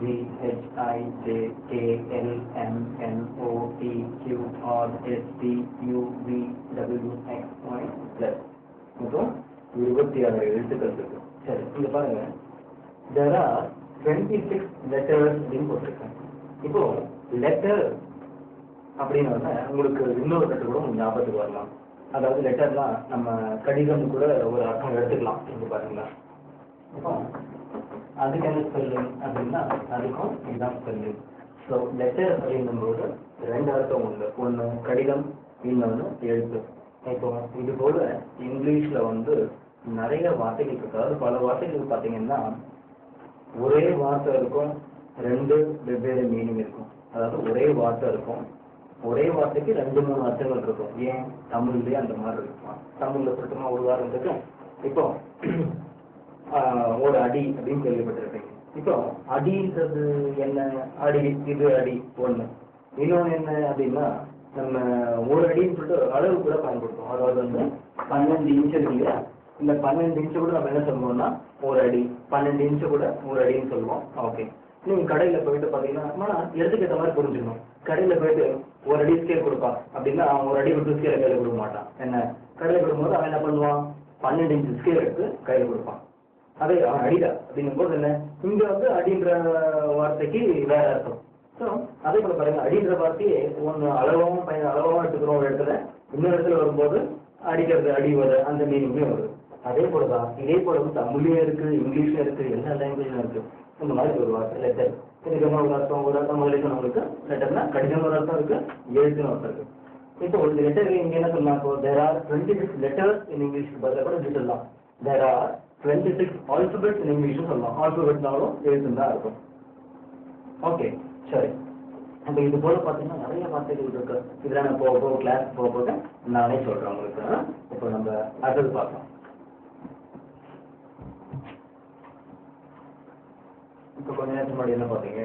G H I J K L M N O P Q R S T U V W X Y Z. மொத்தம் 26 எழுத்துக்கள் இருக்கு. சரி, இங்க பாருங்க, there are 26 letters அப்படின்னு போட்டிருக்கேன். இப்போ letter அப்படின்னு உங்களுக்கு இன்னொரு லெட்டர் கூட உங்களுக்கு ஞாபகத்துக்கு வரலாம். அதாவது லெட்டர்லாம் நம்ம கடிதம் கூட ஒரு அர்த்தம் எடுத்துக்கலாம். இங்க பாருங்களா, இப்போ அதுக்கு என்ன ஸ்பெல்லிங் அப்படின்னா அதுக்கும் இதுதான் ஸ்பெல்லிங். ஸோ லெட்டர் அப்படிங்கும்போது 2 அர்த்தம் உண்டு. ஒன்று கடிதம், இன்னொன்று எழுத்து. இப்போ இது போல இங்கிலீஷில் வந்து நிறைய வார்த்தைகள் இருக்கு. அதாவது பல வார்த்தைகள் பார்த்தீங்கன்னா ஒரே வார்த்தை இருக்கும், 2 வெவ்வேறு மீனிங் இருக்கும். அதாவது ஒரே வார்த்தை இருக்கும், ஒரே வார்த்தைக்கு 2-3 அர்த்தங்கள் இருக்கும். ஏன் தமிழ்லேயே அந்த மாதிரி இருக்கும். தமிழில் சுத்தமா ஒரு வாரம் இருக்கு. இப்போ ஒரு அடி அப்படின்னு கேள்விப்பட்டிருப்பீங்க. இப்போ அடின்றது என்ன? அடி, இது அடி ஒண்ணு. இன்னொன்று என்ன அப்படின்னா நம்ம ஒரு அடின்னு சொல்லிட்டு அளவு கூட பயன்படுத்துவோம். அதாவது வந்து 12 இன்ச் இருக்கு இல்லையா, இந்த 12 இன்ச்சு கூட நம்ம என்ன சொல்லுவோம்னா ஒரு அடி, 12 இன்ச்சு கூட ஒரு அடின்னு சொல்லுவோம். ஓகே, நீங்க கடையில போயிட்டு பாத்தீங்கன்னா இடத்துக்கு ஏற்ற மாதிரி புரிஞ்சுக்கணும். கடையில போயிட்டு ஒரு அடி ஸ்கேல் கொடுப்பான் அப்படின்னா அவன் ஒரு அடி விட்டு ஸ்கேல கையில கொடுக்க மாட்டான். என்ன, கடையில கொடுக்கும்போது அவன் என்ன பண்ணுவான், 12 இன்ச்சு ஸ்கேல் எடுத்து கையில கொடுப்பான். அதே அவன் அடிடா அப்படிங்கும் போது என்ன, இங்க வந்து அடின்ற வார்த்தைக்கு வேற அர்த்தம். ஸோ அதே போல பாருங்க, அடின்ற வார்த்தையே ஒன்று அளவாகவும் எடுத்துக்கிறோம் ஒரு இடத்துல, இன்னொரு இடத்துல வரும்போது அடிக்கிறது அடிவது அந்த மீனிங்லேயும் வருது. அதே போலதான் இதே போல வந்து தமிழ்லயும் இருக்கு, இங்கிலீஷ்ல இருக்கு, எல்லா லாங்குவேஜ்லும் இருக்கு. இந்த மாதிரி ஒரு வார்த்தை லெட்டர், இதுக்கு ஒரு அர்த்தம் முதல்ல சொன்னவங்களுக்கு லெட்டர்னா கடிதம் ஒரு அர்த்தம் இருக்கு, எழுத்துன்னு அர்த்தம் இருக்கு. இப்போ ஒரு லெட்டர் இங்க என்ன சொல்லலாம், இப்போ there are 26 letters in English பதிலாக கூட இப்படி சொல்லலாம். there are 26 alphabets in English சொல்லலாம். ஆல்பபெட்னாலும் எழுத்துன்னு தான் இருக்கும். ஓகே சரி, அப்போ இது போல பார்த்தீங்கன்னா நிறைய வார்த்தைகள் இருக்கு. இதெல்லாம் நான் போக கிளாஸ் போக நானே சொல்றேன் உங்களுக்கு. இப்போ நம்ம அடுத்தது பார்க்கலாம். இப்போ கொஞ்ச நேரத்துக்கு முன்னாடி என்ன பார்த்தீங்க,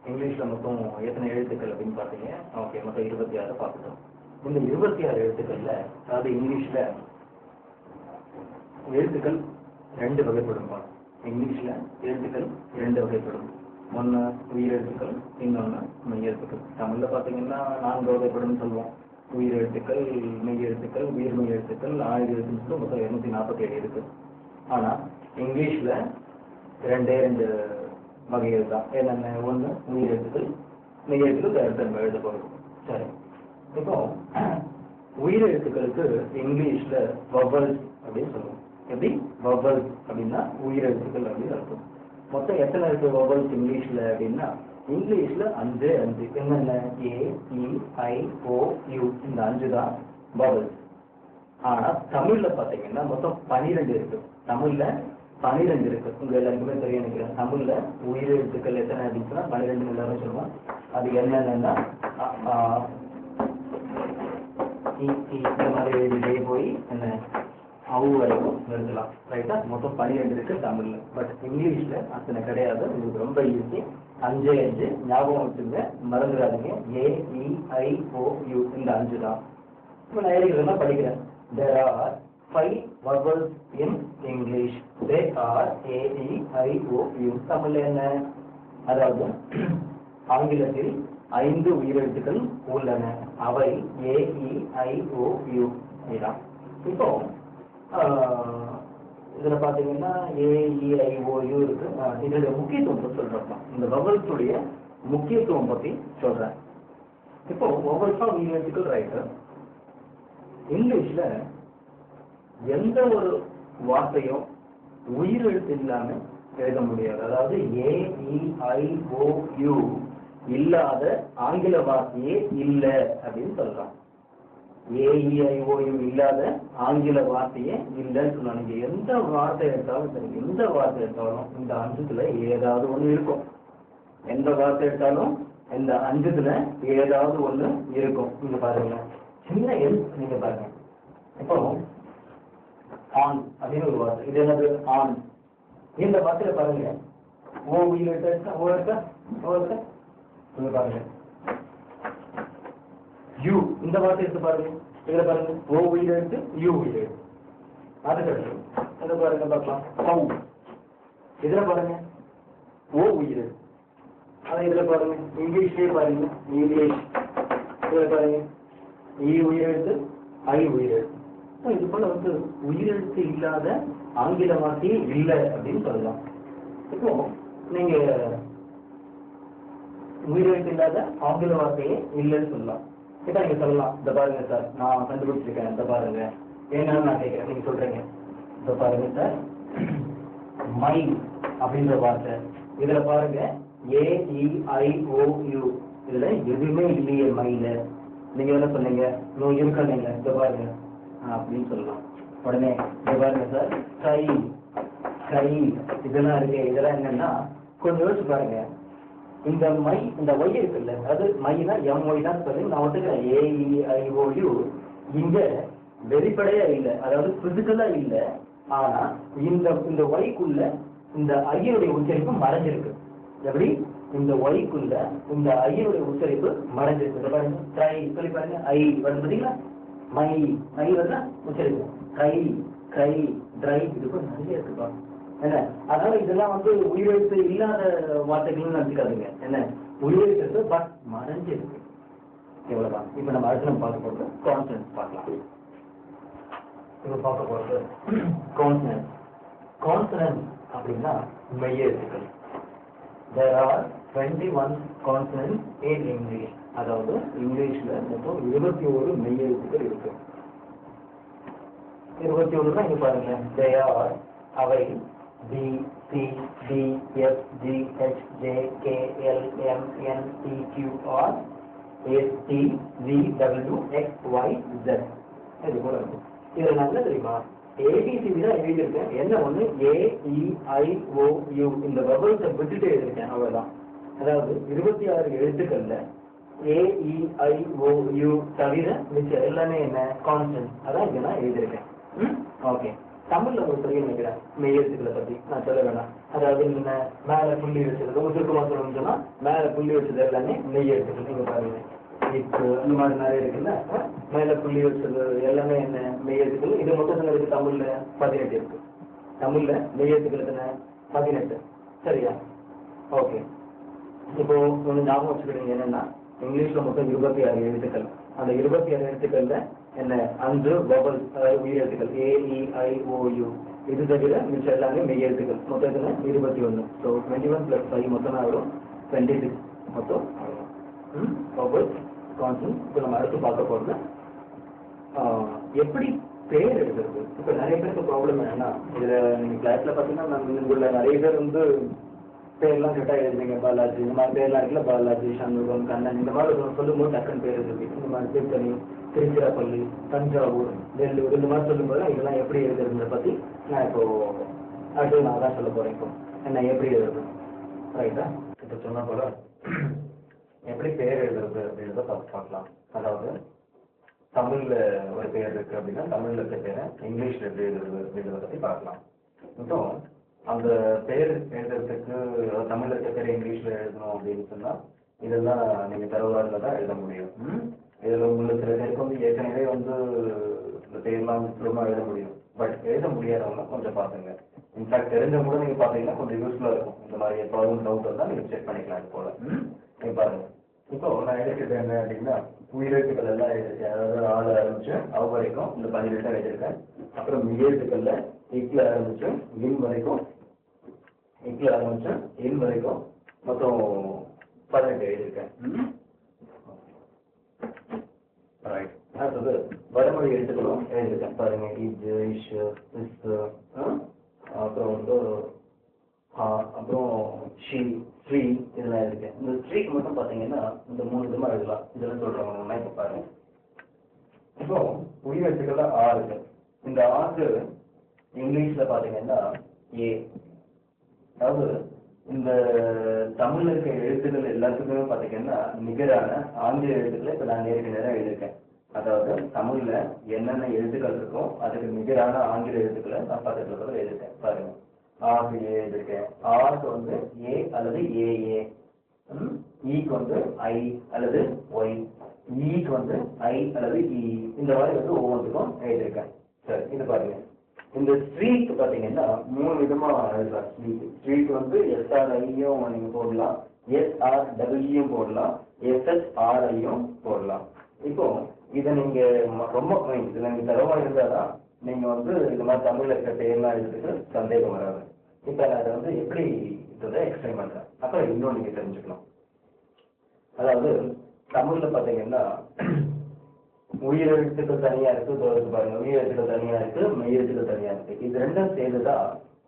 இங்கிலீஷ்ல மொத்தம் எத்தனை எழுத்துக்கள் அப்படின்னு பார்த்தீங்க. ஓகே, மொத்தம் 26 பார்த்துட்டோம். இந்த 26 எழுத்துக்கள்ல, அதாவது இங்கிலீஷ்ல எழுத்துக்கள் 2 வகைப்படும். இங்கிலீஷ்ல எழுத்துக்கள் 2 வகைப்படும். ஒன்று உயிர் எழுத்துக்கள், இன்னொன்று மெய் எழுத்துக்கள். தமிழ்ல பார்த்தீங்கன்னா 4 வகைப்படும் சொல்லுவோம். உயிர் எழுத்துக்கள், மெய் எழுத்துக்கள், உயிர்மெய் எழுத்துக்கள், ஆயுத எழுத்துக்கள், மொத்தம் 247 இருக்கு. ஆனா இங்கிலீஷ்ல 2 வகைகள் தான். என்னென்ன, ஒன்று உயிர் எழுத்துக்கள், மெய் எழுத்துக்கள், அடுத்த நம்ம எழுத போகிறோம். சரி, இப்போ உயிர் எழுத்துக்களுக்கு இங்கிலீஷ்ல வவல்ஸ் அப்படின்னு சொல்லுவோம். எப்படி வவல்ஸ் அப்படின்னா உயிர் எழுத்துக்கள் அப்படின்னு அர்த்தம். மொத்தம் எத்தனை இருக்கு வவல்ஸ் இங்கிலீஷ்ல அப்படின்னா, இங்கிலீஷ்ல 5 என்னென்ன, ஏ, இ, ஐ, ஓ, யூ, இந்த 5 தான் வவல்ஸ். ஆனா தமிழ்ல பாத்தீங்கன்னா மொத்தம் 12 இருக்கு. தமிழ்ல 12 இருக்கு. உங்க எல்லாருக்குமே தெரியும் நினைக்கிறேன். தமிழ்ல உயிர் எழுத்துக்கள் எத்தனை அப்படின்னா 12 எல்லாரும் சொல்லுவோம். அது என்னென்னா இந்த மாதிரி எழுதிட்டே போய் என்ன வரைக்கும் நிறுத்தலாம். ரைட்டா, மொத்தம் 12 இருக்கு தமிழ்ல. பட் இங்கிலீஷ்ல அத்தனை கிடையாது. உங்களுக்கு ரொம்ப ஈஸி, 5 ஞாபகம் வச்சுங்க, மறந்துடாதீங்க. ஏ, இ, ஐ, ஓ, யூ, இந்த 5 தான். இப்போ நான் எழுதிக்கிறதெல்லாம் படிக்கிறேன். There are 5 vowels in English. They are A, E, I, O, U. தமிழ்ல என்ன, அதாவது ஆங்கிலத்தில் 5 உயிரெழுத்துக்கள் உள்ளன. அவை A, E, I, O, U. இதுதான். இப்போ இதுல பாத்தீங்கன்னா A, E, I, O, U இருக்கு. இதோட முக்கியத்துவம் பத்தி சொல்றேன். இந்த வவல்ஸுடைய முக்கியத்துவம் பத்தி சொல்றேன். இப்போ வவல்ஸா உயிரெழுத்துக்கள் ரைட்டு. இங்கிலீஷ்ல எந்த ஒரு வார்த்தையும் உயிரெழுத்து இல்லாம எழுத முடியாது. அதாவது ஏ, இ, ஐ, ஓ, யூ இல்லாத ஆங்கில வார்த்தையே இல்லை அப்படின்னு சொல்றான். ஏ, இ, ஐ, ஓ, யூ இல்லாத ஆங்கில வார்த்தையே இல்லைன்னு சொன்னா, நீங்க எந்த வார்த்தை எடுத்தாலும் சரி, எந்த வார்த்தை எடுத்தாலும் இந்த 5த்துல ஏதாவது ஒண்ணு இருக்கும். எந்த வார்த்தை எடுத்தாலும் இந்த 5த்துல ஏதாவது ஒண்ணு இருக்கும். நீங்க பாருங்க, சின்ன எல் நீங்க பாருங்க. இப்போ ஆன் அப்படின்னு ஒரு வார்த்தை, இது என்னது, ஆன். இந்த வார்த்தையில பாருங்க, ஓ உயிர் இருக்கா, ஓ இருக்கா, ஓ இருக்கா, நீங்க பாருங்க. யூ, இந்த வார்த்தை எடுத்து பாருங்க, இதுல பாருங்க, ஓ உயிர் எடுத்து யூ உயிர் எடுத்து. அது கிடைக்கும். இதை பாருங்க பார்க்கலாம், சவு. இதுல பாருங்க, ஓ உயிர். அதை இதுல பாருங்க, இங்கிலீஷ்லயே பாருங்க, இங்கிலீஷ். இதுல பாருங்க, இ உயிர் எடுத்து ஐ உயிர் எடுத்து. இது போல வந்து உயிரெழுத்து இல்லாத ஆங்கில வார்த்தையே இல்லை அப்படின்னு சொல்லலாம். இப்போ நீங்க உயிரெழுத்து இல்லாத ஆங்கில வார்த்தையே இல்லைன்னு சொல்லலாம். இப்ப நீங்க சொல்லலாம், இந்த பாருங்க சார், நான் கண்டுபிடிச்சிருக்கேன், இந்த பாருங்க, என்னன்னு நான் கேட்கிறேன், நீங்க சொல்றீங்க, இந்த பாருங்க சார், மை அப்படின்ற வார்த்தை. இதுல பாருங்க ஏ, இ, ஐ, ஓ, யூ, இதுல எதுவுமே இல்லையே மைல. நீங்க என்ன சொன்னீங்க, நோ இருக்கீங்க, இந்த பாருங்க அப்படின்னு சொல்லலாம். உடனே பாருங்க சார், கை, கை, இதெல்லாம் இருக்கு. இதெல்லாம் என்னன்னா கொஞ்சம் யோசிச்சு பாருங்க. இந்த மை, இந்த ஒய் இருக்குல்ல, அது மைனா எம் ஒய் தான் சொல்லி நான் ஒத்துக்கிறேன். ஏ, இ, ஐ, ஓ, யூ இங்க வெளிப்படையா இல்லை, அதாவது பிசிக்கலா இல்லை. ஆனா இந்த ஒய்க்குள்ள இந்த ஐயனுடைய உச்சரிப்பு மறைஞ்சிருக்கு. எப்படி, இந்த ஒய்க்குள்ள இந்த ஐயோடைய உச்சரிப்பு மறைஞ்சிருக்கு. பாருங்க ட்ரை சொல்லி பாருங்க, ஐ வருது பார்த்தீங்களா, மை ஐ வருதா உச்சரிப்பு, ட்ரை ட்ரை ட்ரை, இதுக்கு நிறைய இருக்குப்பா என்ன. அதனால இதெல்லாம் வந்து உயிரெழுத்து இல்லாத வார்த்தைகள்னு நினைச்சுக்காதீங்க என்ன, உயிரெழுத்து இருக்கு பட் மறைஞ்சிருக்கு, இவ்வளவுதான். இப்ப நம்ம அடுத்து நம்ம பார்க்க போறது கான்சனன்ஸ் பார்க்கலாம். இப்ப பார்க்க போறது கான்சனன்ஸ். கான்சனன்ஸ் அப்படின்னா மெய்யெழுத்துக்கள். There are 21 consonants in English. அதாவது இங்கிலீஷ்ல மொத்தம் 21 மெய்யெழுத்துக்கள் இருக்கு. 21 தான் இங்க பாருங்க. They are அவை B, C, D, F, G, H, J, K, L, M, N, P, Q, R, S, T, V, W, X, Y, Z. இது கூட இருக்கு. இதுல நான் என்ன தெரியுமா, ஏபிசிடி தான் எழுதியிருக்கேன். என்ன ஒண்ணு AEIOU இந்த வவல்ஸை விட்டுட்டு எழுதியிருக்கேன், அவ்வளவுதான். அதாவது 26 எழுத்துக்கள்ல AEIOU தவிர மிச்சம் எல்லாமே என்ன கான்ஸ்டன்ட், அதான் இங்க நான் எழுதியிருக்கேன். ஓகே, தமிழ்ல ஒரு பெரிய நினைக்கிறேன் மெய்யெழுத்துக்களை பத்தி நான் சொல்ல வேணாம். அதாவது நீங்க மேல புள்ளி வச்சது சுருக்கமா சொல்லணும்னு சொன்னா மேல புள்ளி வச்சது எல்லாமே மெய்யெழுத்துக்கள். நீங்க பாருங்க இப்போ இந்த மாதிரி நிறைய இருக்குல்ல, மேல புள்ளி வச்சது எல்லாமே என்ன மெய்யெழுத்துக்கள். இது மொத்தத்துல இருக்கு தமிழ்ல 18 இருக்கு. தமிழ்ல மெய்யெழுத்துக்கள் எத்தனை 18, சரியா? ஓகே, இப்போ கொஞ்சம் ஞாபகம் வச்சுக்கிட்டீங்க என்னன்னா இங்கிலீஷ்ல மொத்தம் 26 எழுத்துக்கள். அந்த 26 எழுத்துக்கள்ல என்ன 5 வவல் அதாவது உயிரெழுத்துக்கள் AEIOU. இது தவிர மிச்சம் எல்லாமே மெய்யெழுத்துக்கள். மொத்தம் எத்தனை 21. ஸோ 21 + 5 மொத்தம் ஆகும் 26 மொத்தம் ஆகும் வவல் கான்சனன்ட். இப்போ நம்ம அடுத்து பார்க்க போறது எப்படி பேர் எழுதுறது. இப்போ நிறைய பேருக்கு ப்ராப்ளம் என்னன்னா, இதுல நீங்க கிளாஸ்ல பாத்தீங்கன்னா உள்ள நிறைய பேர் வந்து பேர்லாம் கேட்டா எழுதுறீங்க பாலாஜி, இந்த மாதிரி பேர்லாம் இருக்குல்ல, பாலாஜி, சண்முகம், கண்ணன், இந்த மாதிரி சொல்லும்போது டக்குன்னு பேர் எழுதுது. இந்த மாதிரி திருத்தணி, திருச்சிராப்பள்ளி, தஞ்சாவூர், வெள்ளூர், இந்த மாதிரி சொல்லும்போது இதெல்லாம் எப்படி எழுதுறத பத்தி நான் இப்போ அடுத்து நான் தான் சொல்ல போறேன். இப்போ என்ன எப்படி எழுதுறது, ரைட்டா? இப்போ சொன்ன போல எப்படி பேர் எழுதுறது அப்படின்றத பார்க்கலாம். அதாவது தமிழ்ல ஒரு பேர் இருக்கு அப்படின்னா தமிழ்ல இருக்க பேரை இங்கிலீஷ்ல எப்படி எழுதுறது அப்படின்றத பத்தி பார்க்கலாம். இப்போ அந்த பேர் எழுதுறதுக்கு தமிழ்ல இருக்க பேர் இங்கிலீஷ்ல எழுதணும் அப்படின்னு சொன்னா இதெல்லாம் நீங்க தரவுல தான் எழுத முடியும். இதுல உங்களுக்கு சில பேருக்கு வந்து ஏற்கனவே வந்து இந்த பேர்லாம் சுலபமா எழுத முடியும். பட் எழுத முடியாதவங்க கொஞ்சம் பாத்துங்க. இன்ஃபேக்ட் தெரிஞ்சவங்க கூட நீங்க பாத்தீங்கன்னா கொஞ்சம் யூஸ்ஃபுல்லா இருக்கும். இந்த மாதிரி ப்ராப்ளம் டவுட் வந்தா நீங்க செக் பண்ணிக்கலாம். இது போல நீங்க பாருங்க. இப்போ நான் எழுதிட்டு என்ன அப்படின்னா உயிரெழுத்துக்கள் எல்லாம் எழுதிருக்கேன். அதாவது ஆள் ஆரம்பிச்சு அவ வரைக்கும் இந்த 18 எழுதிருக்கேன். அப்புறம் மெய்யெழுத்துக்கள்ல இக்ல ஆரம்பிச்சு இன் வரைக்கும், இக்ல ஆரம்பிச்சு இன் வரைக்கும் மொத்தம் 18 எழுதிருக்கேன். ரைட். அடுத்தது வடமொழி எழுத்துக்களும் எழுதிருக்கேன். பாருங்க இஜ், இஷ், இஸ், அப்புறம் வந்து அப்புறம் ஷி, ஸ்ரீ, இதெல்லாம் இருக்கேன். இந்த ஸ்ரீக்கு மட்டும் பாத்தீங்கன்னா இந்த 3 விதமா எழுதலாம். இதெல்லாம் சொல்றவங்க இப்ப பாருங்க. இப்போ உயிரெழுத்துக்கள்ல ஆ இருக்கு. இந்த ஆக்கு இங்கிலீஷ்ல பாத்தீங்கன்னா ஏ. அதாவது இந்த தமிழ்ல இருக்க எழுத்துக்கள் எல்லாத்துக்குமே பாத்தீங்கன்னா நிகரான ஆங்கில எழுத்துக்களை இப்ப நான் நேருக்கு நேரம் எழுதியிருக்கேன். அதாவது தமிழ்ல என்னென்ன எழுத்துக்கள் இருக்கோ அதுக்கு நிகரான ஆங்கில எழுத்துக்களை நான் பக்கத்துல எழுதியிருக்கேன். பாருங்க, ஆக்கு ஏ எழுதியிருக்கேன். ஆக்கு வந்து ஏ அல்லது ஏஏ, ஈக்கு வந்து ஐ அல்லது ஒய், ஈக்கு வந்து ஐ அல்லது இ. இந்த மாதிரி வந்து ஒவ்வொன்றுக்கும் எழுதியிருக்கேன். சரி, இது பாருங்க. இந்த ஸ்ட்ரீட் பாத்தீங்கன்னா 3 விதமா எழுதலாம். ஸ்ட்ரீட் வந்து SRIயும் நீங்க போடலாம், SRWயும் போடலாம், SHRIயும் போடலாம். இப்போ இதை நீங்க ரொம்ப இதுல நீங்க தரவா இருந்தாதான் நீங்க வந்து இந்த மாதிரி தமிழ்ல இருக்க பேர்லாம் எழுதுறதுக்கு சந்தேகம் வராது. இப்ப நான் அதை வந்து எப்படி இதை எக்ஸ்பிளைன் பண்றேன். அப்புறம் இன்னும் நீங்க தெரிஞ்சுக்கலாம். அதாவது தமிழ்ல பாத்தீங்கன்னா உயிரெழுத்துக்கள் தனியா இருக்கு, பாருங்க உயிரெழுத்துக்கள் தனியா இருக்கு, மெய்யெழுத்துக்கள் தனியா இருக்கு. இது ரெண்டும் சேர்ந்துதான்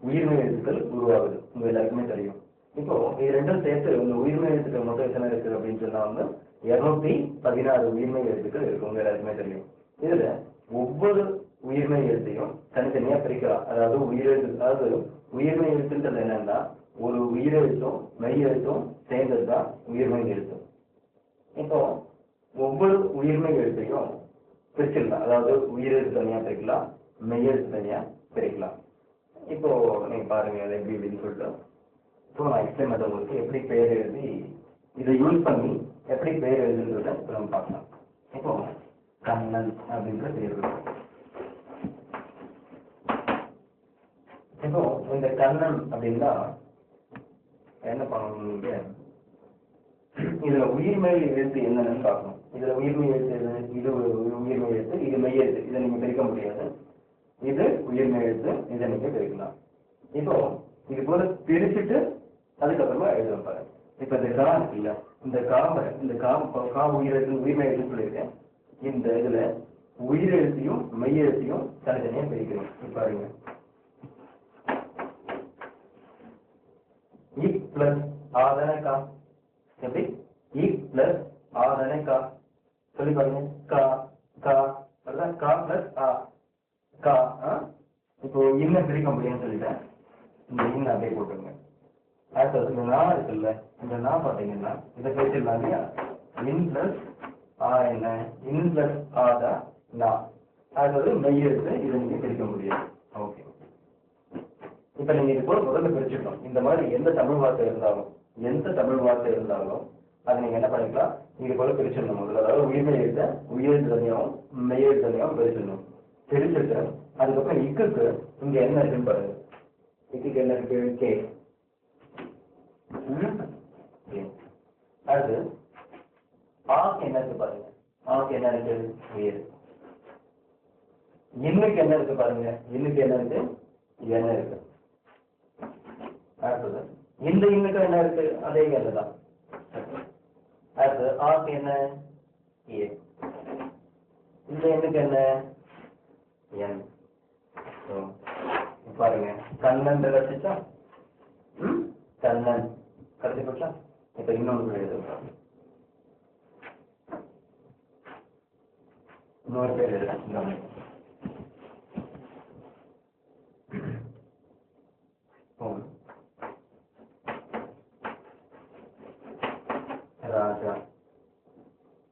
உயிர்மெய் எழுத்துக்கள் உருவாகுது. உங்க எல்லாருக்குமே தெரியும். இப்போ இது ரெண்டும் சேர்த்து உங்க உயிர்மெய் எழுத்துக்கள் மொத்தம் எத்தனை இருக்கு அப்படின்னு சொன்னா வந்து 216 உயிர்மெய் எழுத்துக்கள் இருக்கு. உங்க எல்லாருக்குமே தெரியும். இதுல ஒவ்வொரு உயிர்மெய் எழுத்தையும் தனித்தனியா பிரிக்கலாம். அதாவது உயிர்மெய் எழுத்துன்றது என்னன்னா ஒரு உயிரெழுத்தும் மெய்யெழுத்தும் சேர்ந்ததுதான் உயிர்மெய் எழுத்து. இப்போ ஒவ்வொரு உயிர்மெய் எழுத்தையும் பிரிச்சிடலாம். அதாவது உயிரெழுத்து தனியா பிரிக்கலாம், மெய்யெழுத்து தனியா பிரிக்கலாம். இப்போ நீங்க பாருங்க எப்படி இப்படின்னு சொல்லிட்டு ஸோ நான் எக்ஸ்பிளைன் பண்ணுறது உங்களுக்கு எப்படி பேர் எழுதி இதை யூஸ் பண்ணி எப்படி பேர் எழுதுன்றத இப்போ நம்ம பார்க்கலாம். இப்போ கண்ணன் அப்படின்ற பேர் இருக்கு. இப்போ இந்த கண்ணன் அப்படின்னா என்ன பண்ணணும், இதுல உயிர்மெய் எழுத்து என்னன்னு பார்க்கணும். இதுல உயிர்மெய் எழுத்து எது, இது உயிர்மெய் எழுத்து, இது மெய் எழுத்து, இதை நீங்க பிரிக்க முடியாது. இது உயிர்மெய் எழுத்து, இதை நீங்க பிரிக்கலாம். இப்போ இது போல பிரிச்சுட்டு அதுக்கப்புறமா எழுதணும் பாருங்க. இப்ப இந்த கா இருக்குல்ல, இந்த கா உயிரெழுத்து உயிர்மெய் எழுத்து சொல்லியிருக்கேன். இந்த இதுல உயிரெழுத்தையும் மெய் எழுத்தையும் தனித்தனியா பிரிக்கணும். இப்ப பாருங்க, இ பிளஸ் ஆதான கா, எப்படி இ பிளஸ் ஆதான கா சொல்லி பாருங்க. கா கா அதுதான் கா பிளஸ் ஆ கா. இப்போ இன்னும் பிரிக்க முடியும்னு சொல்லிட்டேன். இந்த இன்னும் அப்படியே போட்டுருங்க. அடுத்தது இந்த நா இருக்குல்ல, இந்த நா பாத்தீங்கன்னா இதை பேசிடலாம் இல்லையா. இன் பிளஸ் ஆ என்ன, இன் பிளஸ் ஆதா நா. அடுத்தது மெய் எழுத்து, இதை நீங்க பிரிக்க முடியாது. ஓகே, இப்ப நீங்க இது போல முதல்ல பிரிச்சுக்கணும். இந்த மாதிரி எந்த தமிழ் வார்த்தை இருந்தாலும் அதை நீங்க என்ன பண்ணிக்கலாம், இது போல பிரிச்சிடணும் முதல்ல. அதாவது உயிர்மெய் எழுத்த உயிரெழுத்து தனியாகவும் மெய் எழுத்து தனியாகவும் பிரிச்சிடணும். பிரிச்சுட்டு அதுக்கப்புறம் இக்குக்கு இங்க என்ன இருக்குன்னு பாருங்க. இக்குக்கு என்ன இருக்கு, கே. அடுத்து ஆக்கு என்ன இருக்கு பாருங்க. ஆக்கு என்ன இருக்கு, உயிர். இன்னுக்கு என்ன இருக்கு பாருங்க. இன்னுக்கு என்ன இருக்கு, என்ன இருக்கு. அடுத்தது இந்த இன்னுக்கு என்ன இருக்கு, அதே என்னதான். அடுத்து ஆக்கு என்ன, ஏ. இந்த எண்ணுக்கு என்ன, என். பாருங்க, கண்ணன் ரசிச்சா, கண்ணன் கடைசி போச்சா. இப்ப இன்னொன்று எழுதுறோம், இன்னொரு பேர் எழுதுறேன். ராஜா,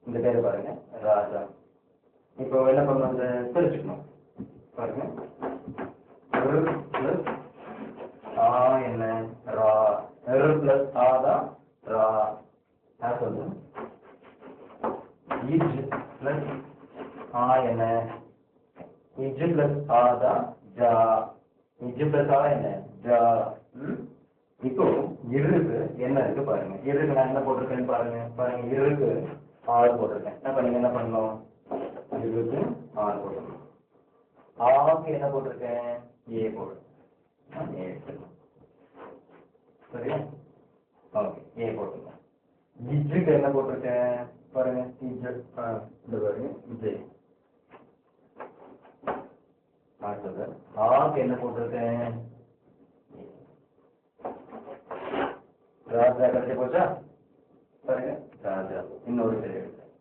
இந்த பேர் பாருங்க ராஜா. இப்போ என்ன பண்ணணும், பிரிச்சுக்கணும் பாருங்க. பிளஸ் ஆ என்ன, ரா. பிளஸ் ஆதா ரா. சொல்லுங்க, இஜ் பிளஸ் ஆ என்ன, இஜ் பிளஸ் ஆதா ஜா. இஜ் பிளஸ் ஆ என்ன, ஜா. இப்போ இருக்கு என்ன இருக்கு பாருங்க. இருக்கு நான் என்ன போட்டிருக்கேன்னு பாருங்க. பாருங்க, இருக்கு 6 போட்டிருக்கேன். அப்ப நீங்க என்ன பண்ணணும், இருக்கு 6 போட்டிருக்கேன். ஆக்கு என்ன போட்டிருக்கேன், ஏ போட்டிருக்கேன். ஏ சரியா, ஓகே, ஏ போட்டிருக்கேன். இஜுக்கு என்ன போட்டிருக்கேன் பாருங்க, இஜு இந்த பாருங்க ஜே. அடுத்தது ஆக்கு என்ன போட்டிருக்கேன், ராஜா. கடைசி போச்சா பாருங்க, ராஜா. இன்னொரு பேர் எடுத்தேன்,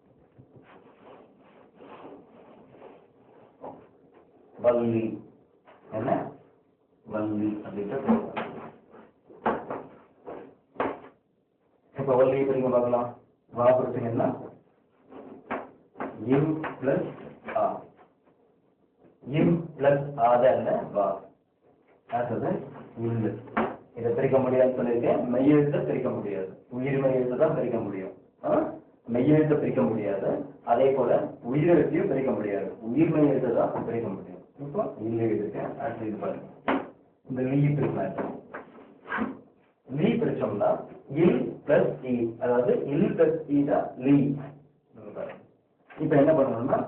வள்ளி. என்ன, வள்ளி அப்படின்ற. இப்ப வள்ளி பிரிங்க பார்க்கலாம். வா பிரிச்சிங்கன்னா இம் பிளஸ் ஆ. இம் பிளஸ் ஆத என்ன, வா. அடுத்தது இல்லு. இதை பிரிக்க முடியாதுன்னு சொல்லியிருக்கேன். மெய்யெழுத்தை பிரிக்க முடியாது, உயிர் மெய்யெழுத்தை தான் பிரிக்க முடியும். மெய்யெழுத்தை பிரிக்க முடியாது. அதே போல உயிரெழுத்தையும் பிரிக்க முடியாது, உயிர் மெய்யெழுத்தை தான் பிரிக்க முடியும். இப்போ இல்லு எழுதிருக்கேன். அடுத்து இது பாருங்க, இந்த லீ பிரிக்கலாம். லீ பிரிச்சோம்னா இல் பிளஸ் இ, அதாவது இல் பிளஸ் இ தான் லீ. இப்ப என்ன பண்ணணும்னா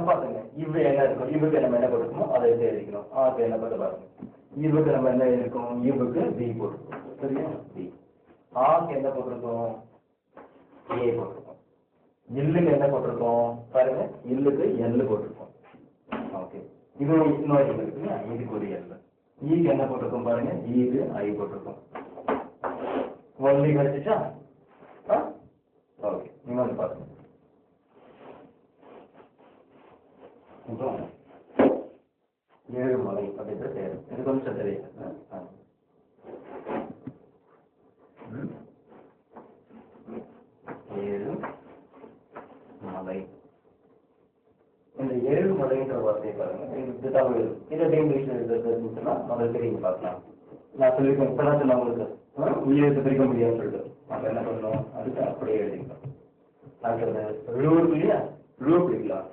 பாத்துங்க, இவ்வு என்ன இருக்கும், இவ்வுக்கு நம்ம என்ன கொடுக்கணுமோ அதை எடுத்து எழுதிக்கணும். ஆக்கு என்ன பண்ண பாருங்க, இவ்வுக்கு நம்ம என்ன இருக்கும், இவ்வுக்கு பி போட்டிருக்கோம். சரியா, பி. ஆக்கு என்ன போட்டிருக்கோம், ஏ போட்டிருக்கோம். இல்லுக்கு என்ன போட்டிருக்கோம் பாருங்க, இல்லுக்கு எல் போட்டிருக்கோம். ஓகே, இது இன்னொரு எல் இருக்குங்க, இதுக்கு ஒரு எல். ஈக்கு என்ன போட்டிருக்கோம் பாருங்க, ஈக்கு ஐ போட்டிருக்கோம். ஒன்லி கிடைச்சிச்சா. ஓகே, இன்னொன்று பாருங்க. இப்போ ஏழுமலை அப்படின்ற பேர், இது கொஞ்சம் தெரியும். ஏழு மலை. இந்த ஏழுமலைன்ற வார்த்தையை பாருங்க, இது தமிழ். இதை இங்கிலீஷ்ல எழுதுறதுன்னா முதல் தெரியும் பார்க்கலாம். நான் சொல்லியிருக்கேன் இப்பதான் சொன்ன உங்களுக்கு உயிரெழுத்து பிரிக்க முடியாதுன்னு சொல்லிட்டு அப்ப என்ன பண்ணணும் அதுக்கு அப்படியே எழுதிக்கலாம். அடுத்தது ரூ இருக்கு இல்லையா, ரூ பிரிக்கலாம்.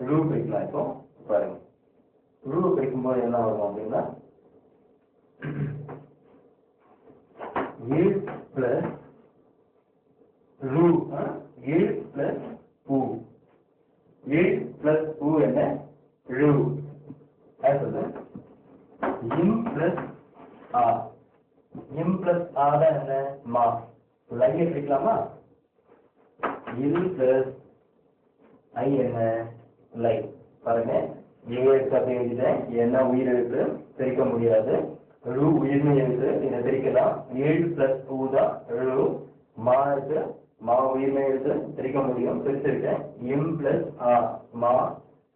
ரூ பிரிக்கலாம். இப்போ பாருங்க ரூ பிரிக்கும்போது என்ன வரும் அப்படின்னா ஏழு பிளஸ் ரூ, ஏழு பிளஸ் பூ, ஏழு பிளஸ் பூ என்ன ரூ. அடுத்தது இம் பிளஸ் ஆர், இம் பிளஸ் ஆர் தான் என்ன மா. லையை பிரிக்கலாமா, இல் பிளஸ் ஐ என்ன லை. பாருங்க ஏ எழுத்து அப்படி எழுதிட்டேன், என்ன உயிர் எழுத்து பிரிக்க முடியாது, ரூ உயிர்மை எழுத்து இதை பிரிக்கலாம். ஏழு பிளஸ் பூ தான் ரூ, மா இருக்கு மா உயிர்மை எழுத்து பிரிக்க முடியும் பிரிச்சிருக்கேன். இம் பிளஸ் ஆ மா,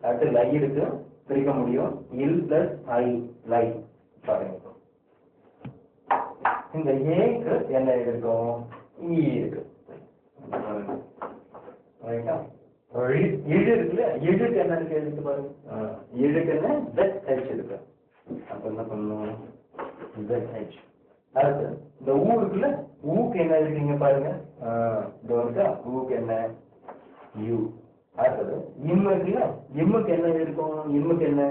அடுத்து லை இருக்கு பிரிக்க முடியும், இல் பிளஸ் ஐ லை. பாருங்க இந்த ஏக்கு என்ன இருக்கும் இ இருக்கு. இழு இருக்குல்ல, இழுக்கு என்ன இருக்கு எழுதிட்டு பாருங்க, இழுக்கு என்ன ஜெட் ஹெச் இருக்கு. அப்ப என்ன பண்ணணும் ஜெட் ஹெச். அடுத்து இந்த ஊ இருக்குல்ல, ஊக்கு என்ன இருக்கீங்க பாருங்க, ஊக்கு என்ன யூ. அடுத்தது இம் இருக்குல்ல, இம்முக்கு என்ன இருக்கும், இம்முக்கு என்ன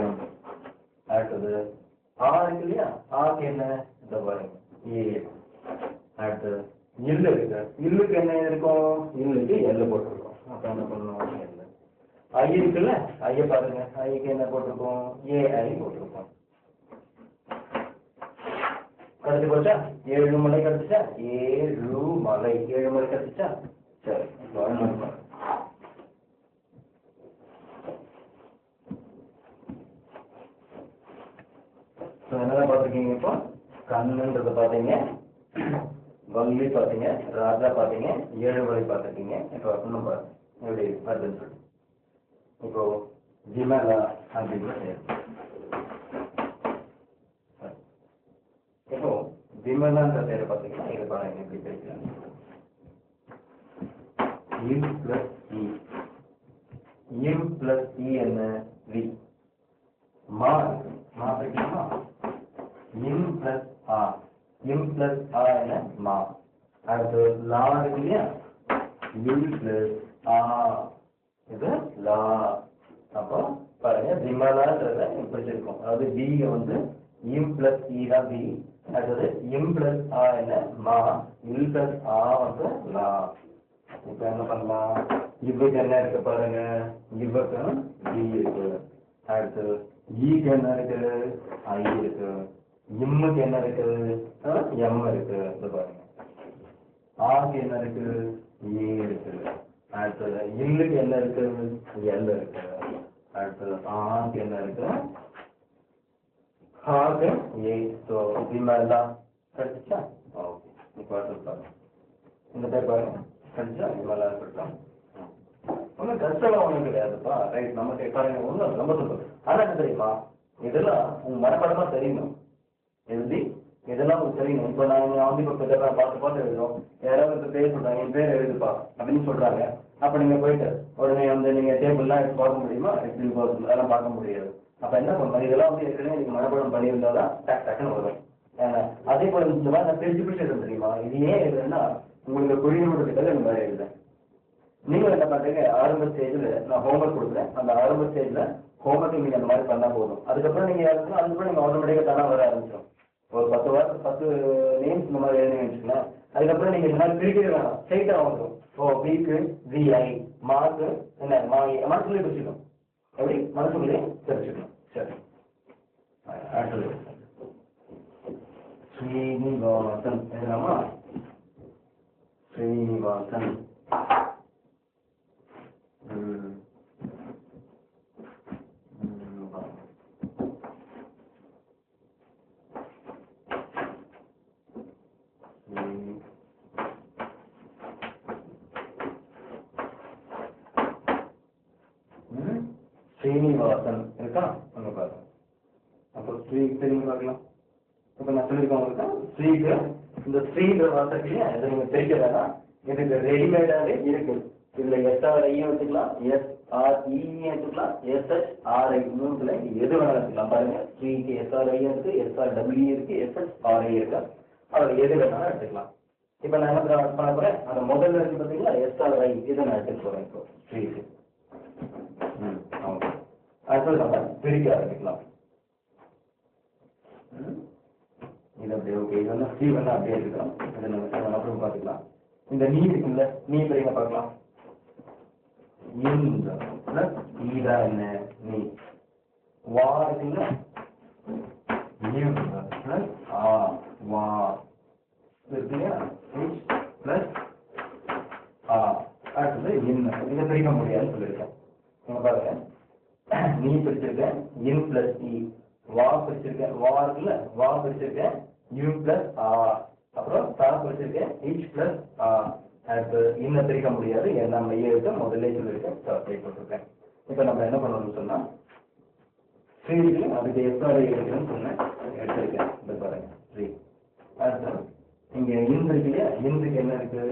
எம். அடுத்தது ஆ இருக்கு இல்லையா, ஆக்கு என்ன இந்த பாருங்க ஏ. அடுத்தது இல்லு இருக்கு, இல்லுக்கு என்ன இருக்கும், இல்லுக்கு எல்ல போட்டிருக்கோம். அப்ப என்ன பண்ணணும் எல்ல. ஐ இருக்குல்ல, ஐய பாருங்க ஐக்கு என்ன போட்டிருக்கோம் ஏஐ போட்டிருக்கோம். கிடைச்சு போச்சா, ஏழு மலை கிடைச்சா, ஏழு மலை, ஏழு மலை கிடைச்சா. சரி என்னதான் பாத்திருக்கீங்க, இப்போ கண்ணுன்றத பாத்தீங்க, வள்ளி பாத்தீங்க, ராஜா பாத்தீங்க, ஏழு மலை பாத்திருக்கீங்க. இப்போ இன்னும் பாருங்க எப்படி வருதுன்னு சொல்லி. இப்போ ஜிமலா அப்படின்னு இப்போ விமலான்ற பேரை பார்த்தீங்கன்னா இது பாருங்க எப்படி பிரிக்கலாம். இம் பிளஸ் இ, இம் பிளஸ் இ என்ன வி. மா இருக்கு, மா பிரிக்கலாமா, இம் பிளஸ் ஆ, இம் பிளஸ் ஆ என்ன மா. அடுத்து லா இருக்கு இல்லையா, இம் பிளஸ் ஆ இது லா. அப்போ பாருங்க விமலான்றத பிடிச்சிருக்கோம், அதாவது வி வந்து இம் பிளஸ் இ தான் வி. அடுத்தது இம் பிளஸ் ஆ என்ன மா, இல் பிளஸ் ஆ வந்து லா. இப்ப என்ன பண்ணலாம், இவ்வுக்கு என்ன இருக்கு பாருங்க, இவ்வுக்கு வி இருக்கு. அடுத்து ஈக்கு என்ன இருக்கு ஐ இருக்கு, இம்முக்கு என்ன இருக்கு எம் இருக்கு. பாருங்க ஆக்கு என்ன இருக்கு ஏ இருக்கு. அடுத்தது இல்லுக்கு என்ன இருக்கு எல் இருக்கு. அடுத்தது ஆக்கு என்ன இருக்கு ஆக்கு ஏ. ஸோ விமலா கிடைச்சா. ஓகே இப்போ பாருங்க இந்த பேர் பாருங்க கிடைச்சா விமலா இருக்கட்டும். ஒன்றும் கஷ்டம் ஒன்றும் கிடையாதுப்பா. ரைட் நமக்கு பாருங்க ஒன்றும் ரொம்ப சொல்றது. ஆனால் என்ன தெரியுமா, இதெல்லாம் உங்க மனப்படமா தெரியணும், எழுதி இதெல்லாம் உங்களுக்கு தெரியணும். இப்போ நான் வந்து இப்போ இதெல்லாம் பார்த்து எழுதுறோம், யாராவது இப்போ பேர் சொல்றாங்க என் பேர் எழுதுப்பா அப்படின்னு சொல்றாங்க. அப்போ நீங்க போயிட்டு உடனே வந்து நீங்க டேபிள்லாம் எடுத்து பார்க்க முடியுமா, எப்படி போகிறது அதெல்லாம் பார்க்க முடியாது. அப்போ என்ன பண்ணணும், இதெல்லாம் வந்து ஏற்கனவே நீங்க மனப்படம் பண்ணியிருந்தாதான் டக்குன்னு வரும். அதே போல இந்த மாதிரி நான் பிரிச்சு பிரிச்சு எழுத தெரியுமா, இது ஏன் எழுதுன்னா உங்களுக்கு புரியணுன்றதுக்காக இந்த மாதிரி எழுதுறேன். நீங்களும் என்ன பண்றீங்க, ஆரம்ப ஸ்டேஜ்ல நான் ஹோம்ஒர்க் கொடுக்குறேன், அந்த ஆரம்ப ஸ்டேஜ்ல ஹோம்ஒர்க் நீங்க அந்த மாதிரி பண்ணா போதும். அதுக்கப்புறம் நீங்க அதுக்கப்புறம் நீங்க ஆட்டோமேட்டிக்கா தானா வர ஆரம்பிச்சிடும். ஒரு 10 வாரம் 10 நேம்ஸ் இந்த மாதிரி எழுதி வச்சுக்கலாம். அதுக்கப்புறம் நீங்க இந்த மாதிரி பிரிக்கவே வேணாம், ஸ்ட்ரைட்டா வந்துடும். ஓ வீக்கு விஐ, மார்க்கு என்ன மனசுலேயே பிரிச்சுக்கணும். எப்படி மனசுக்குள்ளேயே தெரிச்சுக்கணும். சரி அடுத்தது ஸ்ரீனிவாசன் எழுதலாமா, ஸ்ரீனிவாசன். ஸ்ரீனிவாசன் இருக்கா அங்க பாருங்க. அப்போ ஸ்ரீ தெரியுங்க பார்க்கலாம். இப்போ நான் சொல்லியிருக்கேன் உங்களுக்கு ஸ்ரீக்கு இந்த ஸ்ரீன்ற வார்த்தைக்கு இதை நீங்க தெரிக்க வேணாம், இதுக்கு ரெடிமேடாவே இருக்கு. இதுல எஸ்ஆர் ஐயும் வச்சுக்கலாம், எஸ் RE எடுத்துக்கலாம், SH, RI மூணுல எது வேணாலும் எடுத்துக்கலாம். பாருங்க, ஸ்ரீக்கு SRI இருக்கு, SRW இருக்கு, SHRI இருக்கு. அதில் எது வேணாலும் எடுத்துக்கலாம். இப்போ நான் என்ன பண்ண போறேன், அந்த முதல்ல இருக்கு பார்த்தீங்களா SRI, இதை நான் எடுத்துக்க போறேன் இப்போ ஸ்ரீக்கு. ஓகே, அடுத்தது நம்ம பிரிக்க ஆரம்பிக்கலாம். இது அப்படியே ஓகே, இது வந்து ஸ்ரீ வந்து அப்படியே எடுத்துக்கலாம். இதை நம்ம அப்புறம் பார்த்துக்கலாம். இந்த நீ இருக்குல்ல, நீ பிரிங்க பார்க்கலாம். இந்த பிளஸ் ஈதா என்ன நீ வா இருக்குல்ல, பிளஸ் ஆ வா இருக்கு இல்லையா, பிளஸ் ஆ அடுத்தது இன். இதை பிரிக்க முடியாதுன்னு சொல்லியிருக்கேன். நீங்க பாருங்க, நீ பிரிச்சிருக்கேன் இன் பிளஸ் இ, வா பிரிச்சிருக்கேன் வா இருக்குல்ல, வா பிரிச்சிருக்கேன் யூ பிளஸ் ஆ, அப்புறம் தா பிரிச்சிருக்கேன் இச் பிளஸ் ஆ. அடுத்து இன்னும் பிரிக்க முடியாது, ஏன்னா மையத்தை முதல்ல சொல்லியிருக்கேன், போட்டிருக்கேன். இப்போ நம்ம என்ன பண்ணணும்னு சொன்னா, ஸ்ரீக்கு அதுக்கு SRI எடுக்கணும்னு சொன்னேன், எடுத்திருக்கேன். இந்த பாருங்க ஸ்ரீ. அடுத்து இங்க இன் இருக்கு இல்லையா, இன்றுக்கு என்ன இருக்கு,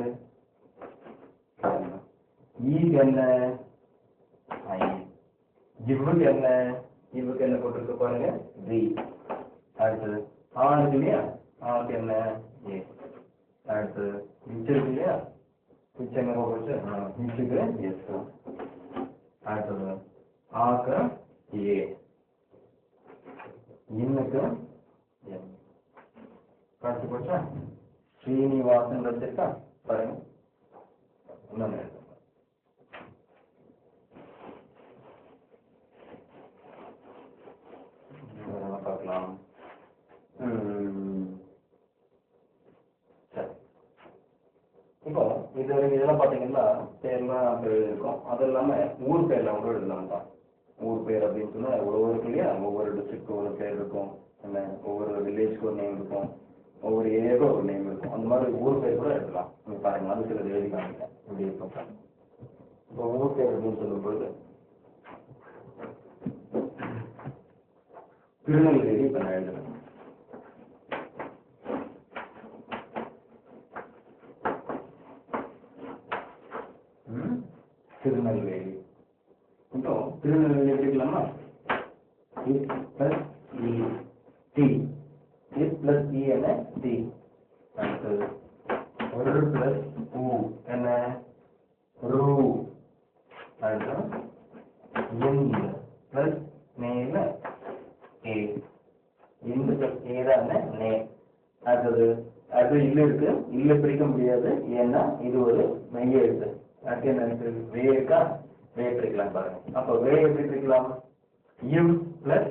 ஈக்கு என்ன ஐ, இவ்வுக்கு என்ன, இவ்வுக்கு என்ன போட்டிருக்கு பாருங்க வி. அடுத்தது ஆ இருக்கு இல்லையா, ஆக்கு என்ன ஏ. அடுத்து இச்சு இருக்கு இல்லையா, இச்சு எங்க போச்சு, இச்சுக்கு எஸ். அடுத்தது ஆக்கு ஏ, இன்னுக்கு எம். அடுத்து போச்சா, ஸ்ரீனிவாசன் வச்சிருக்கா பாருங்க. இன்னொன்று பார்க்கலாம். சரி, இப்போ இது இதெல்லாம் பார்த்தீங்கன்னா பேர்லாம் இருக்கும். அது இல்லாமல் ஊர் பேர்லாம் கூட எழுதலாம் தான். ஊர் பேர் அப்படின்னு சொன்னால் எவ்வளோ இருக்கு இல்லையா, ஒவ்வொரு டிஸ்ட்ரிக்ட்க்கு ஒரு பேர் இருக்கும், என்ன ஒவ்வொரு வில்லேஜ்க்கு ஒரு நேம் இருக்கும், ஒவ்வொரு ஏரியாவுக்கும் ஒரு நேம் இருக்கும். அந்த மாதிரி ஊர் பேர் கூட எடுக்கலாம். நீங்கள் பாருங்க, அது சில எழுதி காமிக்கிறேன் இப்படி இருக்கும். இப்போ ஊர் பேர் அப்படின்னு சொல்லும்போது திருநெல்வேலி இப்போ நான் எழுதுறேன். திருநெல்வேலி. இப்போ திருநெல்வேலி எடுக்கலாமா, is plus E D, is plus E என்ன டி. அடுத்தது ஒரு பிளஸ் ஊ என்ன ரூ. அடுத்தது இந்த பிளஸ் நேல ஏ, இந்த பிளஸ் ஏ தான் நே. அடுத்தது அது இல்ல இருக்கு, இல்ல பிரிக்க முடியாது, ஏன்னா இது ஒரு மைய எழுத்து. அடுத்து என்ன இருக்கு, வே இருக்கா, வே பிரிக்கலாம் பாருங்க. அப்போ வே எப்படி பிரிக்கலாம், யூ பிளஸ்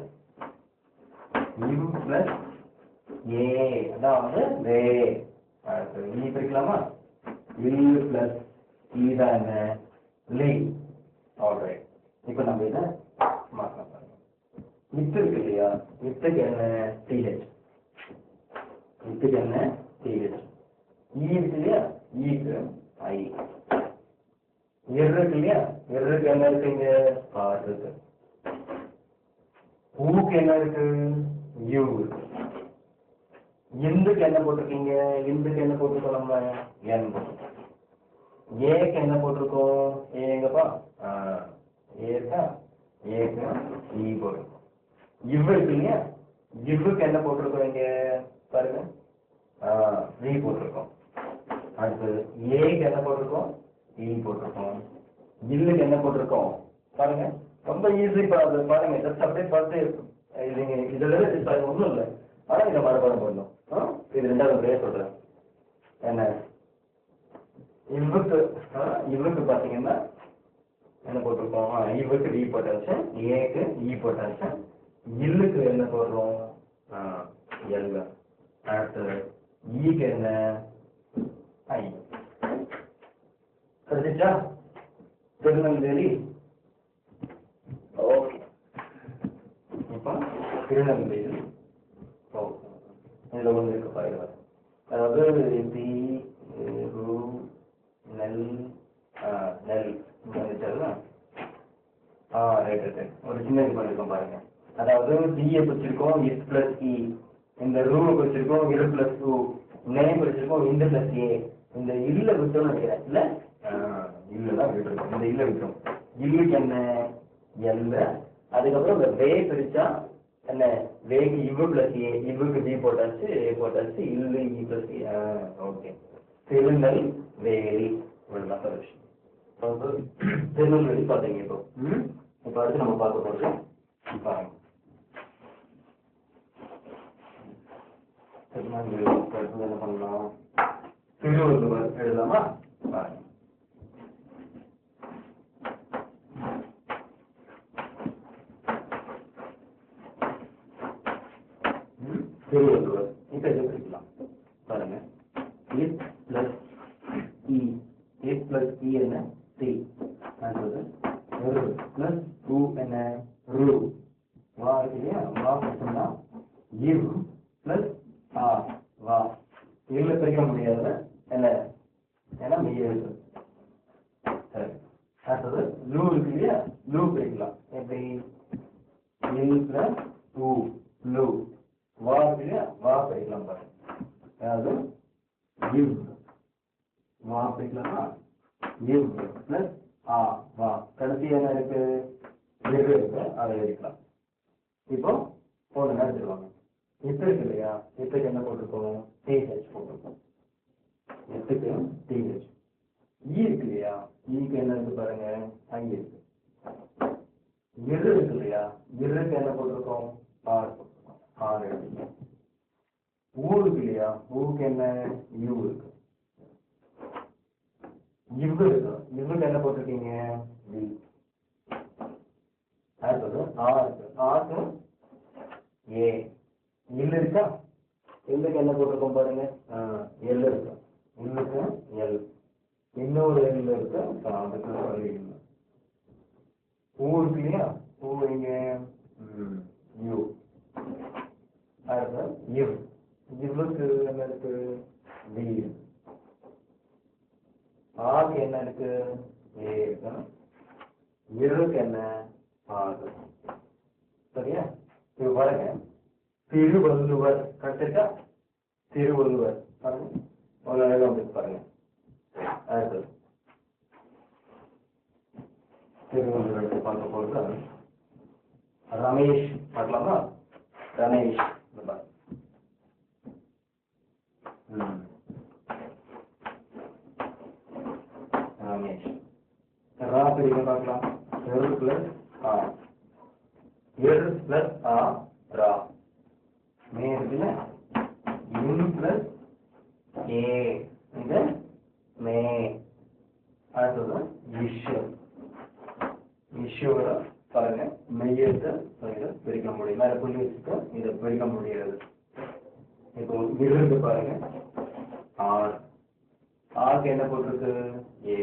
ஏ, அதான் வந்து வே. அடுத்து இ பிரிக்கலாமா, இல் பிளஸ் இ தான் என்ன லீ. ஆல்ரைட், இப்போ நம்ம இதை மாற்றலாம் பாருங்க. இத்து இருக்கு இல்லையா, இத்துக்கு என்ன டிஹெச், இத்துக்கு என்ன டிஹெச். இ இருக்கு இல்லையா, ஈக்கு ஐ. இருக்கு இல்லையா, இருக்கு என்ன இருக்குங்க ஆர் இருக்கு. ஊக்கு என்ன இருக்கு யூ இருக்கு. இந்துக்கு என்ன போட்டிருக்கீங்க, இந்துக்கு என்ன போட்டிருக்கோம் நம்ம என் போட்டிருக்கோம். ஏக்கு என்ன போட்டிருக்கோம், ஏங்கப்பா ஏக்கா, ஏக்கு ஈ போட்டிருக்கோம். இவ் இருக்கு இல்லையா, இவ்வுக்கு என்ன போட்டிருக்கோம் இங்க பாருங்க வி போட்டிருக்கோம். அடுத்து ஏக்கு என்ன போட்டிருக்கோம் இ போட்டிருக்கோம். இல்லுக்கு என்ன போட்டிருக்கோம் பாருங்க, ரொம்ப ஈஸி பாருங்க. ஜஸ்ட் அப்படியே பார்த்து நீங்க இதுல ஒன்றும் இல்லை, ஆனா இதை மறுபடியும் பண்ணணும். இது ரெண்டாவது முறையே சொல்றேன். என்ன இவ்வுக்கு, இவ்வுக்கு பாத்தீங்கன்னா என்ன போட்டிருக்கோம், இவ்வுக்கு டி போட்டாச்சு, ஏக்கு இ போட்டாச்சு. இல்லுக்கு என்ன போடுறோம் எல். அடுத்து ஈக்கு என்ன ஐ. தெரிஞ்சிச்சா திருநெல்வேலி. ஓகே, இப்போ திருநெல்வேலி. ஓகே, இதுல ஒன்று இருக்கு பாருங்க, அதாவது தி ரு நெல் நெல் ரைட் ரைட். ஒரு சின்ன இது பண்ணிருக்கோம் பாருங்க. அதாவது டியை வச்சிருக்கோம் இஸ் பிளஸ் இ, இந்த ரூமை வச்சிருக்கோம் இரு பிளஸ் டூ, நேம் வச்சிருக்கோம் இந்த பிளஸ் ஏ. இந்த இல்ல விட்டோம்னு நினைக்கிறேன், இல்ல இல்லதான் விட்டுருக்கோம், இந்த இல்ல விட்டுரும். இல்லுக்கு என்ன எல்ல, அதுக்கப்புறம் இந்த வே பிரிச்சா என்ன வேக்கு இவ்வு பிளஸ் ஏ, இவ்வுக்கு பி போட்டாச்சு, ஏ போட்டாச்சு, இல்லு இ பிளஸ் ஏ. ஓகே, திருநெல்வேலி இவ்வளவுதான் ஒரு விஷயம். திருநெல்வேலி பார்த்தீங்க. இப்போ அடுத்து நம்ம பார்க்க போறது பாருங்க. திருநெல்வேலி அடுத்து என்ன பண்ணலாம், திருவள்ளுவர் எழுதலாமா? பாருங்க. திருவள்ளுவர் இப்ப எது பிரிக்கலாம் பாருங்க. It plus E, it plus E என்ன டி, அடுத்தது பிளஸ் ரூ என்ன ரூ, வா இருக்கு இல்லையா, வா பிடிச்சோம்னா இவ் பிளஸ் ஆ வா, இல்ல பிரிக்க முடியாத என்ன ஏன்னா மெய் எழுத்து. சரி, அடுத்தது லூ இருக்கு இல்லையா, லூ பிரிக்கலாம் எப்படி, இல் பிளஸ் ஊ லூ, வா இருக்கு இல்லையா, வா பிரிக்கலாம் பாருங்க. அதாவது இவ் வா பிரிக்கலாமா, இவ் பிளஸ் ஆ வா, கடைசி என்ன இருக்கு இருக்கு, அதை எழுதிக்கலாம். இப்போ போன எடுத்துருவாங்க. இப்ப இருக்கு இல்லையா, இப்பக்கு என்ன போட்டிருக்கோம், டிஹெச் போட்டிருக்கோம். எத்துக்கு டிஹெச். இ இருக்கு இல்லையா, இக்கு என்ன இருக்கு பாருங்க, ஐ இருக்கு. இரு இருக்கு இல்லையா, இருக்கு என்ன போட்டிருக்கோம், ஆர் போட்டிருக்கோம், ஆர் எழுதிங்க. ஊ இருக்கு இல்லையா, ஊருக்கு என்ன யூ இருக்கு. இவ்வு இருக்கு, இவ்வுக்கு என்ன போட்டிருக்கீங்க வி. அடுத்தது ஆ இருக்கு, ஆக்கு ஏ. இல்லு இருக்கா, இல்லுக்கு என்ன போட்டிருக்கோம் பாருங்க, எல் இருக்கு, இல்லுக்கு எல். இன்னொரு எல் இருக்கு, அதுக்கு ஒரு இல்லை. ஊ இருக்கு இல்லையா, ஊ இங்க யூ. அடுத்த இவ், இவ்வுக்கு என்ன இருக்கு வி. ஆக்கு என்ன இருக்கு ஏ இருக்கு, இருக்கு என்ன ஆகு. சரியா, இது பாருங்க. திருவள்ளுவர் கிடைச்சிருக்கா, திருவள்ளுவர் பாருங்க, ஒரு வந்து பாருங்க. அடுத்தது திருவள்ளுவர் பார்க்க போறது ரமேஷ் பார்க்கலாமா, ரமேஷ் ரமேஷ். ரா பிரிக்க பார்க்கலாம், எரு பிளஸ் ஆ, எரு பிளஸ் ஆ ரா. மே இருக்குல்ல, இன் பிளஸ் ஏ, இது மே. அடுத்தது இஷ்யூ, இஷ்யூ பாருங்க, மெய்யத்தை பிரிக்க முடியும், மேல புள்ளி வச்சுட்டு இதை பிரிக்க முடியாது. இப்போ இருக்கு பாருங்க, ஆர், ஆருக்கு என்ன போட்டிருக்கு ஏ.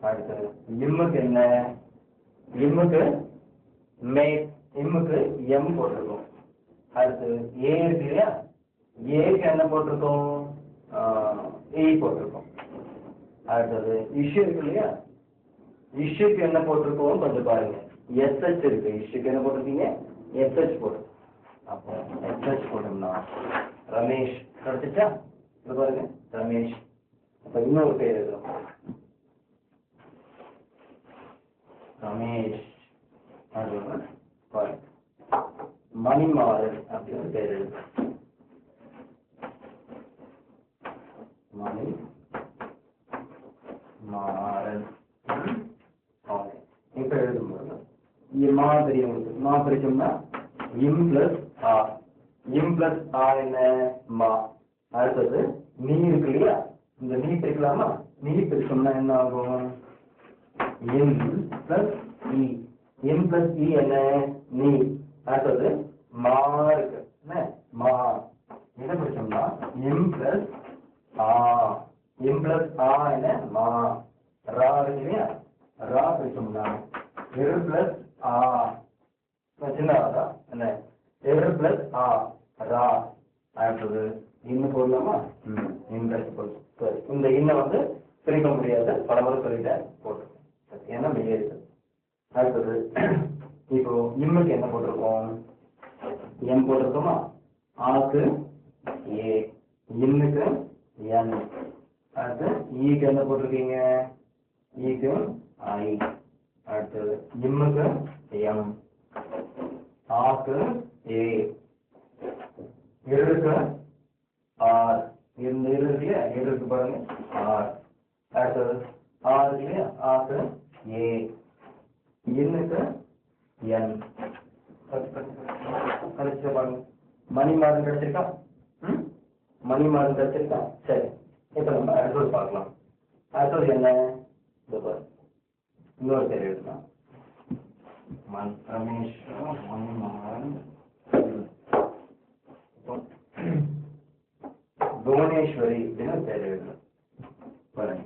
அடுத்தது இம்முக்கு என்ன, இம்முக்கு மே, இம்முக்கு எம் போட்டிருக்கோம். அடுத்தது ஏ இருக்கு இல்லையா, ஏக்கு என்ன போட்டிருக்கோம் ஏ போட்டிருக்கோம். அடுத்தது இஷ்யூ இருக்கு இல்லையா, இஷ்யூக்கு என்ன போட்டிருக்கோம் கொஞ்சம் பாருங்க, எஸ்ஹெச் இருக்கு, இஷ்யூக்கு என்ன போட்டிருக்கீங்க எஸ்ஹெச் போட்டு. அப்போ எஸ்ஹெச் போட்டோம்னா ரமேஷ் கிடைச்சிச்சா, இது பாருங்க ரமேஷ். அப்ப இன்னொரு பேர் எழுதுறோம், ரமேஷ். அது பாருங்க மணிமாறன் அப்படின்னு பேர் எழுதுறோம், மணி மாறன். இப்ப எழுதும்போது மா தெரியும், மா பிரிச்சோம்னா இம் பிளஸ் ஆ, இம் பிளஸ் ஆ என்ன மா. அடுத்தது நீ இருக்கு இல்லையா, இந்த நீ பிரிக்கலாமா, நீ பிரிச்சோம்னா என்ன ஆகும், இம் பிளஸ் இ, இம் பிளஸ் இ என்ன நீ. அடுத்தது மா இருக்கு என்ன மா, இதை பிரிச்சோம்னா இம் பிளஸ் ஆ, இம் பிளஸ் ஆ என்ன மா. ரா இருக்கு இல்லையா, ரா பிரிச்சோம்னா எரு பிளஸ் ஆ, சின்னதா என்ன எரு பிளஸ் ஆ ரா. அடுத்தது இன்னும் போடலாமா, சரி. இந்த இன்ன வந்து பிரிக்க முடியாது, பலமுறை சொல்லிட்டேன் போட்டிருக்கோம், ஏன்னா மெய்ய இருக்கு. அடுத்தது இப்போ இம்முக்கு என்ன போட்டிருக்கோம் எம் போட்டிருக்கோமா, ஆக்கு ஏ, இன்னுக்கு என். அடுத்து ஈக்கு என்ன போட்டிருக்கீங்க ஈக்கு ஐ. அடுத்தது இம்முக்கு எம், ஆக்கு ஏ, இருளுக்கு ஆர், இந்த இரு இருக்கு இல்லையா, இருக்கு பாருங்க ஆர். அடுத்தது ஆர் இருக்கு இல்லையா, ஆக்கு ஏ, இன்னுக்கு என். கழிச்சு பாருங்க, மணி மாதம் கிடைச்சிருக்கா? மணி மாதம் கிடைச்சிருக்கா? சரி, இப்ப நம்ம அடுத்தது பார்க்கலாம். அடுத்தது என்ன, இன்னொரு பேர் எழுதலாம். ரமேஸ்வரன் மணிமாறன் புவனேஸ்வரி அப்படின்னு பேர் எழுதலாம் பாருங்க.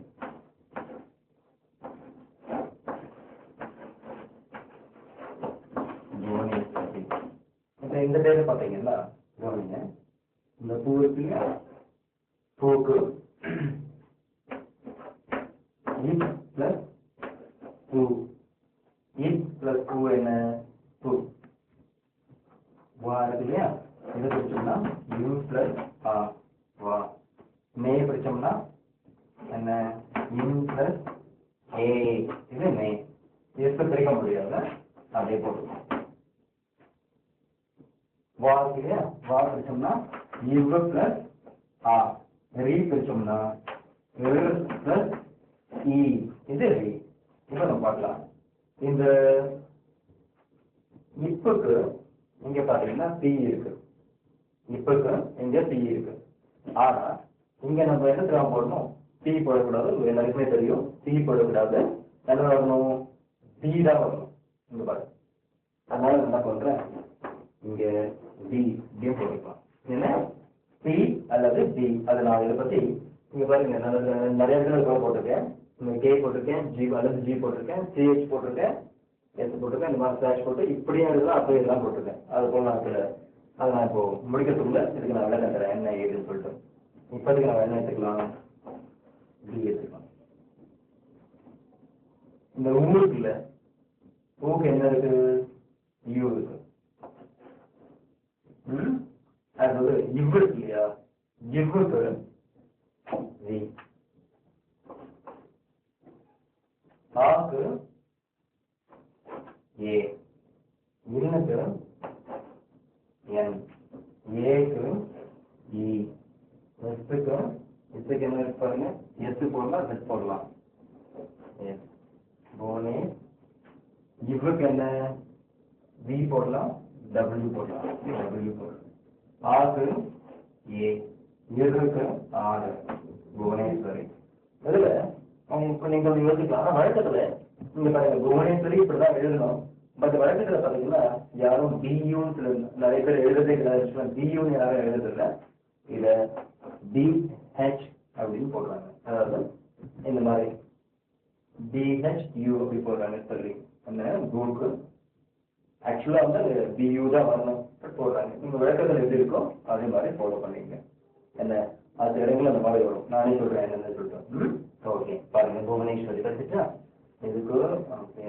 புவனேஸ்வரி. இந்த பேரு பாத்தீங்கன்னா கவனிங்க, இந்த பூ இருக்கு இல்லையா, பூக்கு இப் பிளஸ் பூ. இப் பிளஸ் பூ என்ன, பூ. வா இருக்கு இல்லையா, இதை பிடிச்சோம்னா யூ பிளஸ் ஆ, வா. மே பிடிச்சோம்னா என்ன, இன் பிளஸ் ஏ, இது மே. எஸ் பிரிக்க முடியாது, அதே போட்டுக்கணும். வா இருக்கு இல்லையா, வா பிடிச்சோம்னா இவ் பிளஸ் ஆ. ரீ பிடிச்சோம்னா பிளஸ் இ, இது ரீ. இப்ப நம்ம பார்க்கலாம். இந்த இப்புக்கு இங்க பாத்தீங்கன்னா பி இருக்கு, இப்புக்கு இங்க பி இருக்கு. ஆனா இங்க நம்ம என்ன தெரியாம போடணும், பி போடக்கூடாது, எல்லாருக்குமே தெரியும். பி போடக்கூடாது, என்ன வரணும், பி தான் வரணும். இங்க பாரு, அதனால என்ன பண்றேன், இங்க டி டி போட்டுக்கலாம். என்ன, பி அல்லது டி. அது நான் இதை பத்தி இங்க பாருங்க, நிறைய இடத்துல போட்டிருக்கேன். இங்க கே போட்டிருக்கேன், ஜி அல்லது ஜி போட்டிருக்கேன், சிஹெச் போட்டிருக்கேன், எஸ் போட்டிருக்கேன், இந்த மாதிரி ஸ்லாஷ் போட்டு இப்படியே எழுதலாம், அப்படியே எல்லாம் போட்டிருக்கேன். அது போல நான் அதை நான் இப்போ முடிக்கிறதுக்குள்ள இதுக்கு நான் விளக்கம் தரேன் என்ன ஏதுன்னு சொல்லிட்டு. இப்போதைக்கு நான் என்ன எடுத்துக்கலாம், டி எடுத்துக்கலாம். இந்த ஊருக்கு இல்ல, ஊருக்கு என்ன இருக்கு, யூ இருக்கு. அது இவ் இருக்கு இல்லையா, இவ்வுக்கு வி, ஆக்கு ஏ, இன்னுக்கு என், ஏக்கு இ, எஸ்க்கு எஸ்க்கு என்ன இருக்கு பாருங்க, எஸ் போடலாம், எஸ் போடலாம். எஸ் போனே. இவ்வுக்கு என்ன, வி போடலாம், டபிள்யூ போடலாம், டபிள்யூ போடலாம். ஆக்கு ஏ, இருக்கு ஆறு, புவனேஸ்வரி. இதுல இப்ப நீங்க யோசிக்கலாம், வழக்கத்துல நீங்க பாருங்க புவனேஸ்வரி இப்படிதான் எழுதணும். பட் வழக்கத்துல பாத்தீங்கன்னா யாரும் பியூன்னு நிறைய பேர் எழுதுறதே கிடையாது, பியூன்னு யாரும் எழுதுறதில்ல. இத டிஹெச் அப்படின்னு போடுறாங்க, அதாவது இந்த மாதிரி டிஹெச்யூ அப்படி போடுறாங்க சொல்லி. அந்த குரூப் ஆக்சுவலா வந்து பியூ தான் வரணும் போடுறாங்க. நீங்க விளக்கத்தில் எப்படி இருக்கோ அதே மாதிரி ஃபாலோ பண்ணிங்க. என்ன அது இடங்கள் அந்த மாதிரி வரும், நானே சொல்றேன் என்னென்ன சொல்லிட்டோம். ஓகே பாருங்க, புவனேஸ்வரி கிடைச்சிட்டா, இதுக்கு ஓகே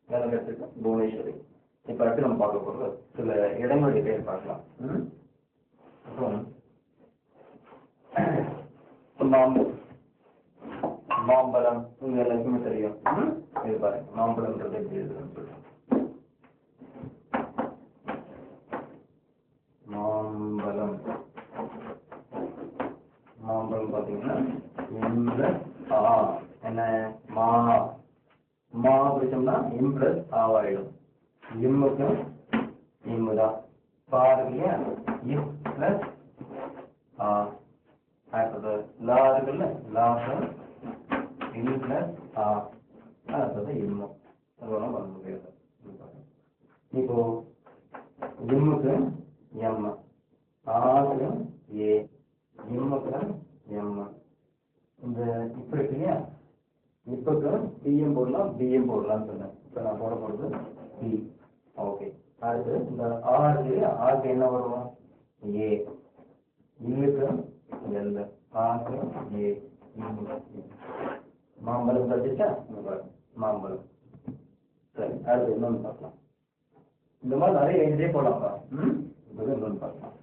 வேலை கிடைச்சிருக்கு புவனேஸ்வரி. இப்ப அடுத்து நம்ம பார்க்க போறது சில இடங்களுடைய பேர் பார்க்கலாம். அப்புறம் மாம்பழம் உங்க எல்லாருக்குமே தெரியும். இது பாருங்க, மாம்பழம்ன்றது எப்படி இருக்குன்னு சொல்றேன். மாம்பழம், மாம்பழம் பாத்தீங்கன்னா இந்த என்ன, மா, மா பிடிச்சோம்னா இம் பிளஸ் ஆவாயிடும். இம்முக்கு இம்முதான். பாருங்க இல்லையா, இம் பிளஸ் ஆ. அடுத்தது லா இருக்குல்ல, லாக்கு இம் பிளஸ் ஆ. அடுத்தது இம்மு. அதெல்லாம் பண்ண முடியாது. இப்போ இம்முக்கு எம், ஆக்கு ஏ, இம்முக்கு எம். இந்த இப்ப இருக்கு இல்லையா, இப்பக்கு பிஎம் போடலாம், பிஎம் போடலாம்னு சொன்னேன். இப்ப நான் போட போறது பி. ஓகே, அடுத்து இந்த ஆறு இல்லையா, ஆருக்கு என்ன வரும், ஏ, இல்லுக்கு எல், ஆக்கு ஏ, மாம்பழம் கட்டிச்சா மாம்பழம். சரி, அடுத்து இன்னொன்று பார்க்கலாம். இந்த மாதிரி நிறைய எழுதியே போடலாம்ப்பா. இன்னொன்று பார்க்கலாம்.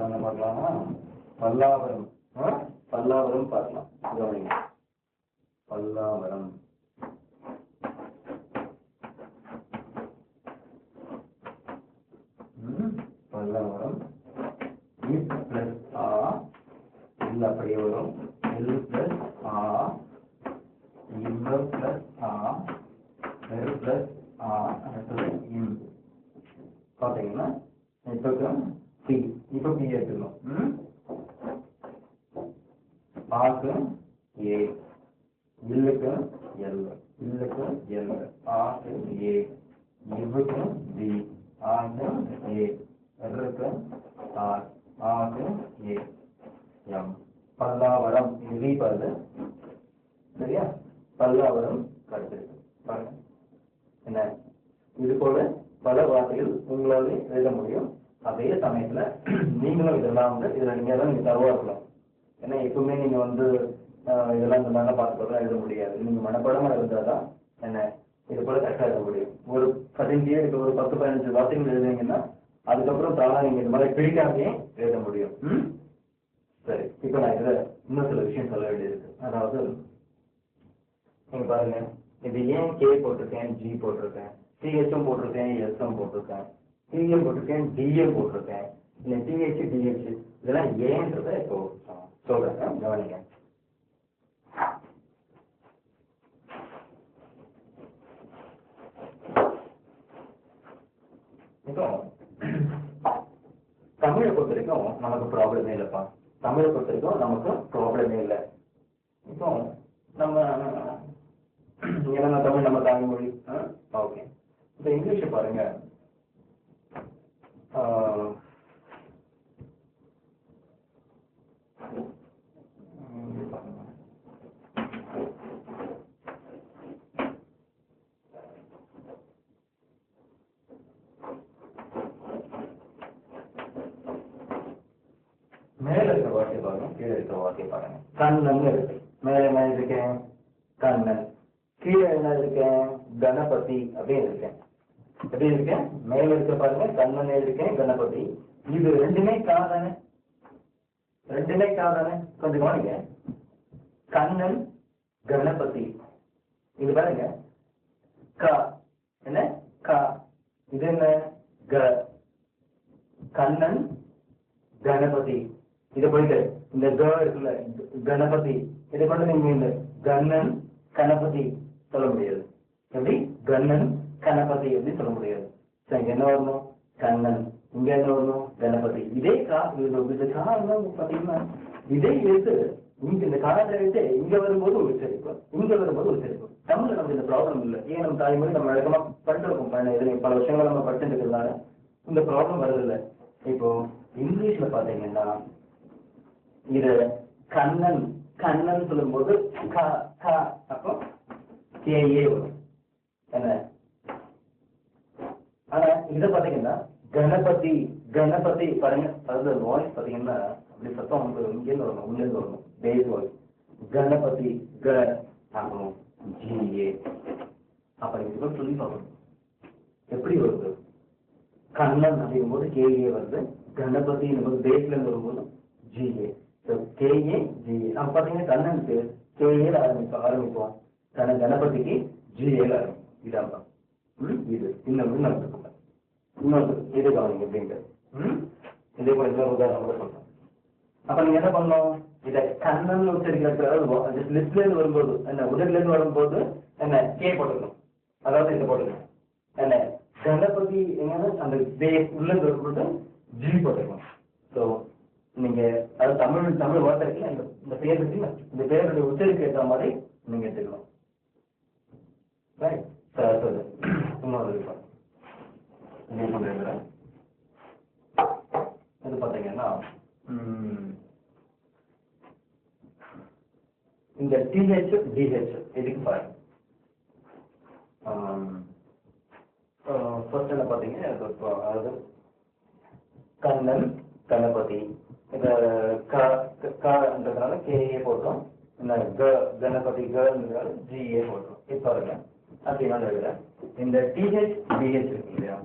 என்ன பார்க்கலாமா, பல்லாவரம். பல்லாவரம் பார்க்கலாம், கவனிங்க. பல்லாவரம். பல்லாவரம் இஸ் பிளஸ் ஆ இல்ல அப்படியே வரும். எல் பிளஸ் ஆ இவ் பிளஸ் ஆ வெறு பிளஸ் ஆ அடுத்தது இம். பார்த்தீங்கன்னா இப்போ சி இப்போ பி எடுத்துக்கணும். ஆக்கு ஏ இல்லுக்கு எல் இல்லுக்கு எல் ஆக்கு ஏ இவ்வுக்கு டி ஆக்கு ஏ எர்ருக்கு ஆர் ஆக்கு ஏ எம். பல்லாவரம் இது வி பாருங்க சரியா. பல்லாவரம் கிடைச்சிருக்கு பாருங்க. என்ன இது போல பல வார்த்தைகள் உங்களாலே எழுத முடியும். அதே சமயத்துல நீங்களும் இதெல்லாம் இதுல நீங்க தரவா இருக்கணும். ஏன்னா எப்பவுமே நீங்க இதெல்லாம் இந்த மாதிரிலாம் பார்த்துக்கலாம் எழுத முடியாது. நீங்க மனப்படமா இருந்தாதான் என்ன இது போல கரெக்டா எழுத முடியும். ஒரு 15 பீரியடுக்கு ஒரு 10-15 வார்த்தைகள் எழுதுனீங்கன்னா அதுக்கப்புறம் தானா நீங்க இந்த மாதிரி பிரிக்காமையே எழுத முடியும். சரி, இப்ப நான் இதுல இன்னும் சில விஷயம் சொல்ல வேண்டியிருக்கு. அதாவது நீங்க பாருங்க, இது ஏன் கே போட்டிருக்கேன், ஜி போட்டிருக்கேன், சிஹெச்எம் போட்டிருக்கேன், எஸ்எம் போட்டிருக்கேன், சிஎம் போட்டிருக்கேன், டிஎம் போட்டிருக்கேன், இல்லை டிஹெச் டிஹெச் இதெல்லாம் ஏன்றத இப்போ சொல்றேன் கவனிங்க. இப்போ தமிழை பொறுத்த வரைக்கும் நமக்கு ப்ராப்ளமே இல்லைப்பா. தமிழை பொறுத்த வரைக்கும் நமக்கு ப்ராப்ளமே இல்லை. இப்போ நம்ம தமிழ் நம்ம தாய்மொழி. ஓகே, இப்போ இங்கிலீஷ் பாருங்க. மேல இருக்கிற வார்த்தை பாருங்க, கீழே இருக்கிற வார்த்தை பாருங்க. கண்ணன் இருக்கு, மேல என்ன இருக்கேன் கண்ணன், கீழே என்ன இருக்கேன் கணபதி அப்படின்னு இருக்கேன். எப்படி இருக்கேன்? மேல இருக்க பாருங்க கண்ணன் இருக்கேன் கணபதி. இது ரெண்டுமே காதானே, ரெண்டுமே காதானே. கொஞ்சம் கவனிங்க, கண்ணன் கணபதி. இது பாருங்க கா என்ன கா, இது என்ன க. கண்ணன் கணபதி. இதை போயிட்டு இந்த க இருக்குல்ல கணபதி, இதை கொண்டு நீங்க இந்த கண்ணன் கணபதி சொல்ல முடியாது. எப்படி கண்ணன் கணபதி அப்படின்னு சொல்ல முடியாது. இங்க என்ன வரணும் கண்ணன், இங்க என்ன வரணும் கணபதி. இதே கா இந்த கா பாத்தீங்கன்னா இதே எழுத்து இங்க இந்த காலத்தை எழுத்து இங்க வரும்போது உச்சரிக்கும், இங்க வரும்போது உச்சரிக்கும். தமிழ்ல நமக்கு இந்த ப்ராப்ளம் இல்லை. ஏன் நம்ம தாய்மொழி நம்ம வழக்கமா படிச்சிருக்கோம், பல விஷயங்கள் நம்ம படிச்சுட்டு இருக்கிறதுனால இந்த ப்ராப்ளம் வருதில்லை. இப்போ இங்கிலீஷ்ல பாத்தீங்கன்னா இது கண்ணன் கண்ணன் சொல்லும் போது க க அப்போ கேஏ வரும் என்ன. ஆனா இத பாத்தீங்கன்னா கணபதி கணபதி பாருங்க, அதாவது வாய்ஸ் பாத்தீங்கன்னா அப்படி சத்தம் இங்க இருந்து வரணும், உள்ள இருந்து வரணும், பேஸ் வாய்ஸ். கணபதி க ஆகணும் ஜிஏ. அப்ப நீங்க சொல்லி பார்க்கணும் எப்படி வருது. கண்ணன் அப்படிங்கும் போது கேஏ வருது, கணபதி பேஸ்ல இருந்து வரும்போது ஜிஏ. K A GA. நம்ம பாத்தீங்கன்னா கண்ணனுக்கு கேஏல ஆரம்பிப்போம், கணபதிக்கு ஜிஏல ஆரம்பிக்கும். இதான் இது இன்னொன்று நடந்துருக்கோம். இன்னொன்று இது கவனிங்க அப்படின்ட்டு இதே போல இன்னொரு உதாரணம் கூட சொல்றேன். அப்ப நீங்க என்ன பண்ணணும், இதை கண்ணன் உச்சரிக்கிற லிஸ்ட்ல இருந்து வரும்போது என்ன உதவில இருந்து வரும்போது என்ன கே போட்டுக்கணும், அதாவது இதை போட்டுக்கணும் என்ன கணபதி எங்கன்னா அந்த உள்ள இருந்து வரும்போது ஜி போட்டுக்கணும். ஸோ நீங்க அதாவது தமிழ் வார்த்தை இருக்குல்ல, இந்த பேர் இருக்குல்ல, இந்த பேருடைய உச்சரிப்பு ஏற்ற மாதிரி நீங்க எடுத்துக்கணும். Right sir. இன்னொரு இருப்பேன் இது பாத்தீங்கன்னா இந்த டிஹெச் டிஹெச் இதுக்கு பாருங்க. ஃபர்ஸ்ட் என்ன பாத்தீங்க, அதாவது கண்ணன் கணபதி. இந்த கன்றதுனால கேஏ போட்டோம், இந்த கணபதி கன்றதுனால ஜிஏ போட்டோம். இப்போ பாருங்க அப்படின்னா இந்த டிஹெச் டிஹெச் இருக்கு இல்லையா,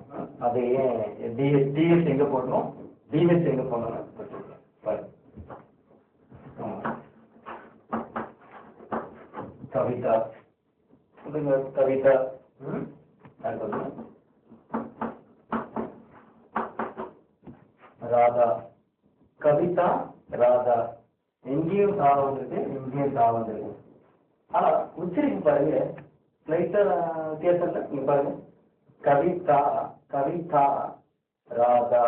அது ஏன் டிஹெச் எங்க போடணும் டிஹெச் எங்க போடணும் பாருங்க. கவிதா. சொல்லுங்க கவிதா. அடுத்தது ராதா. கவிதா, ராதா. எங்கேயும் தா வந்திருக்கு, இங்கேயும் தா வந்திருக்கு. ஆனா உச்சரிப்பு பாருங்க, லைட்டா வித்தியாசம் இல்லை. நீங்க பாருங்க, கவிதா, கவிதா, ராதா,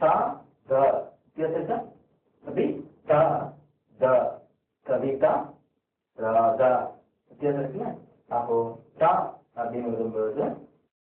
தா த வித்தியாசம். அப்படி தா த, கவிதா, ராதா வித்தியாசம் இருக்குல்ல. அப்போ தா அப்படின்னு வரும்போது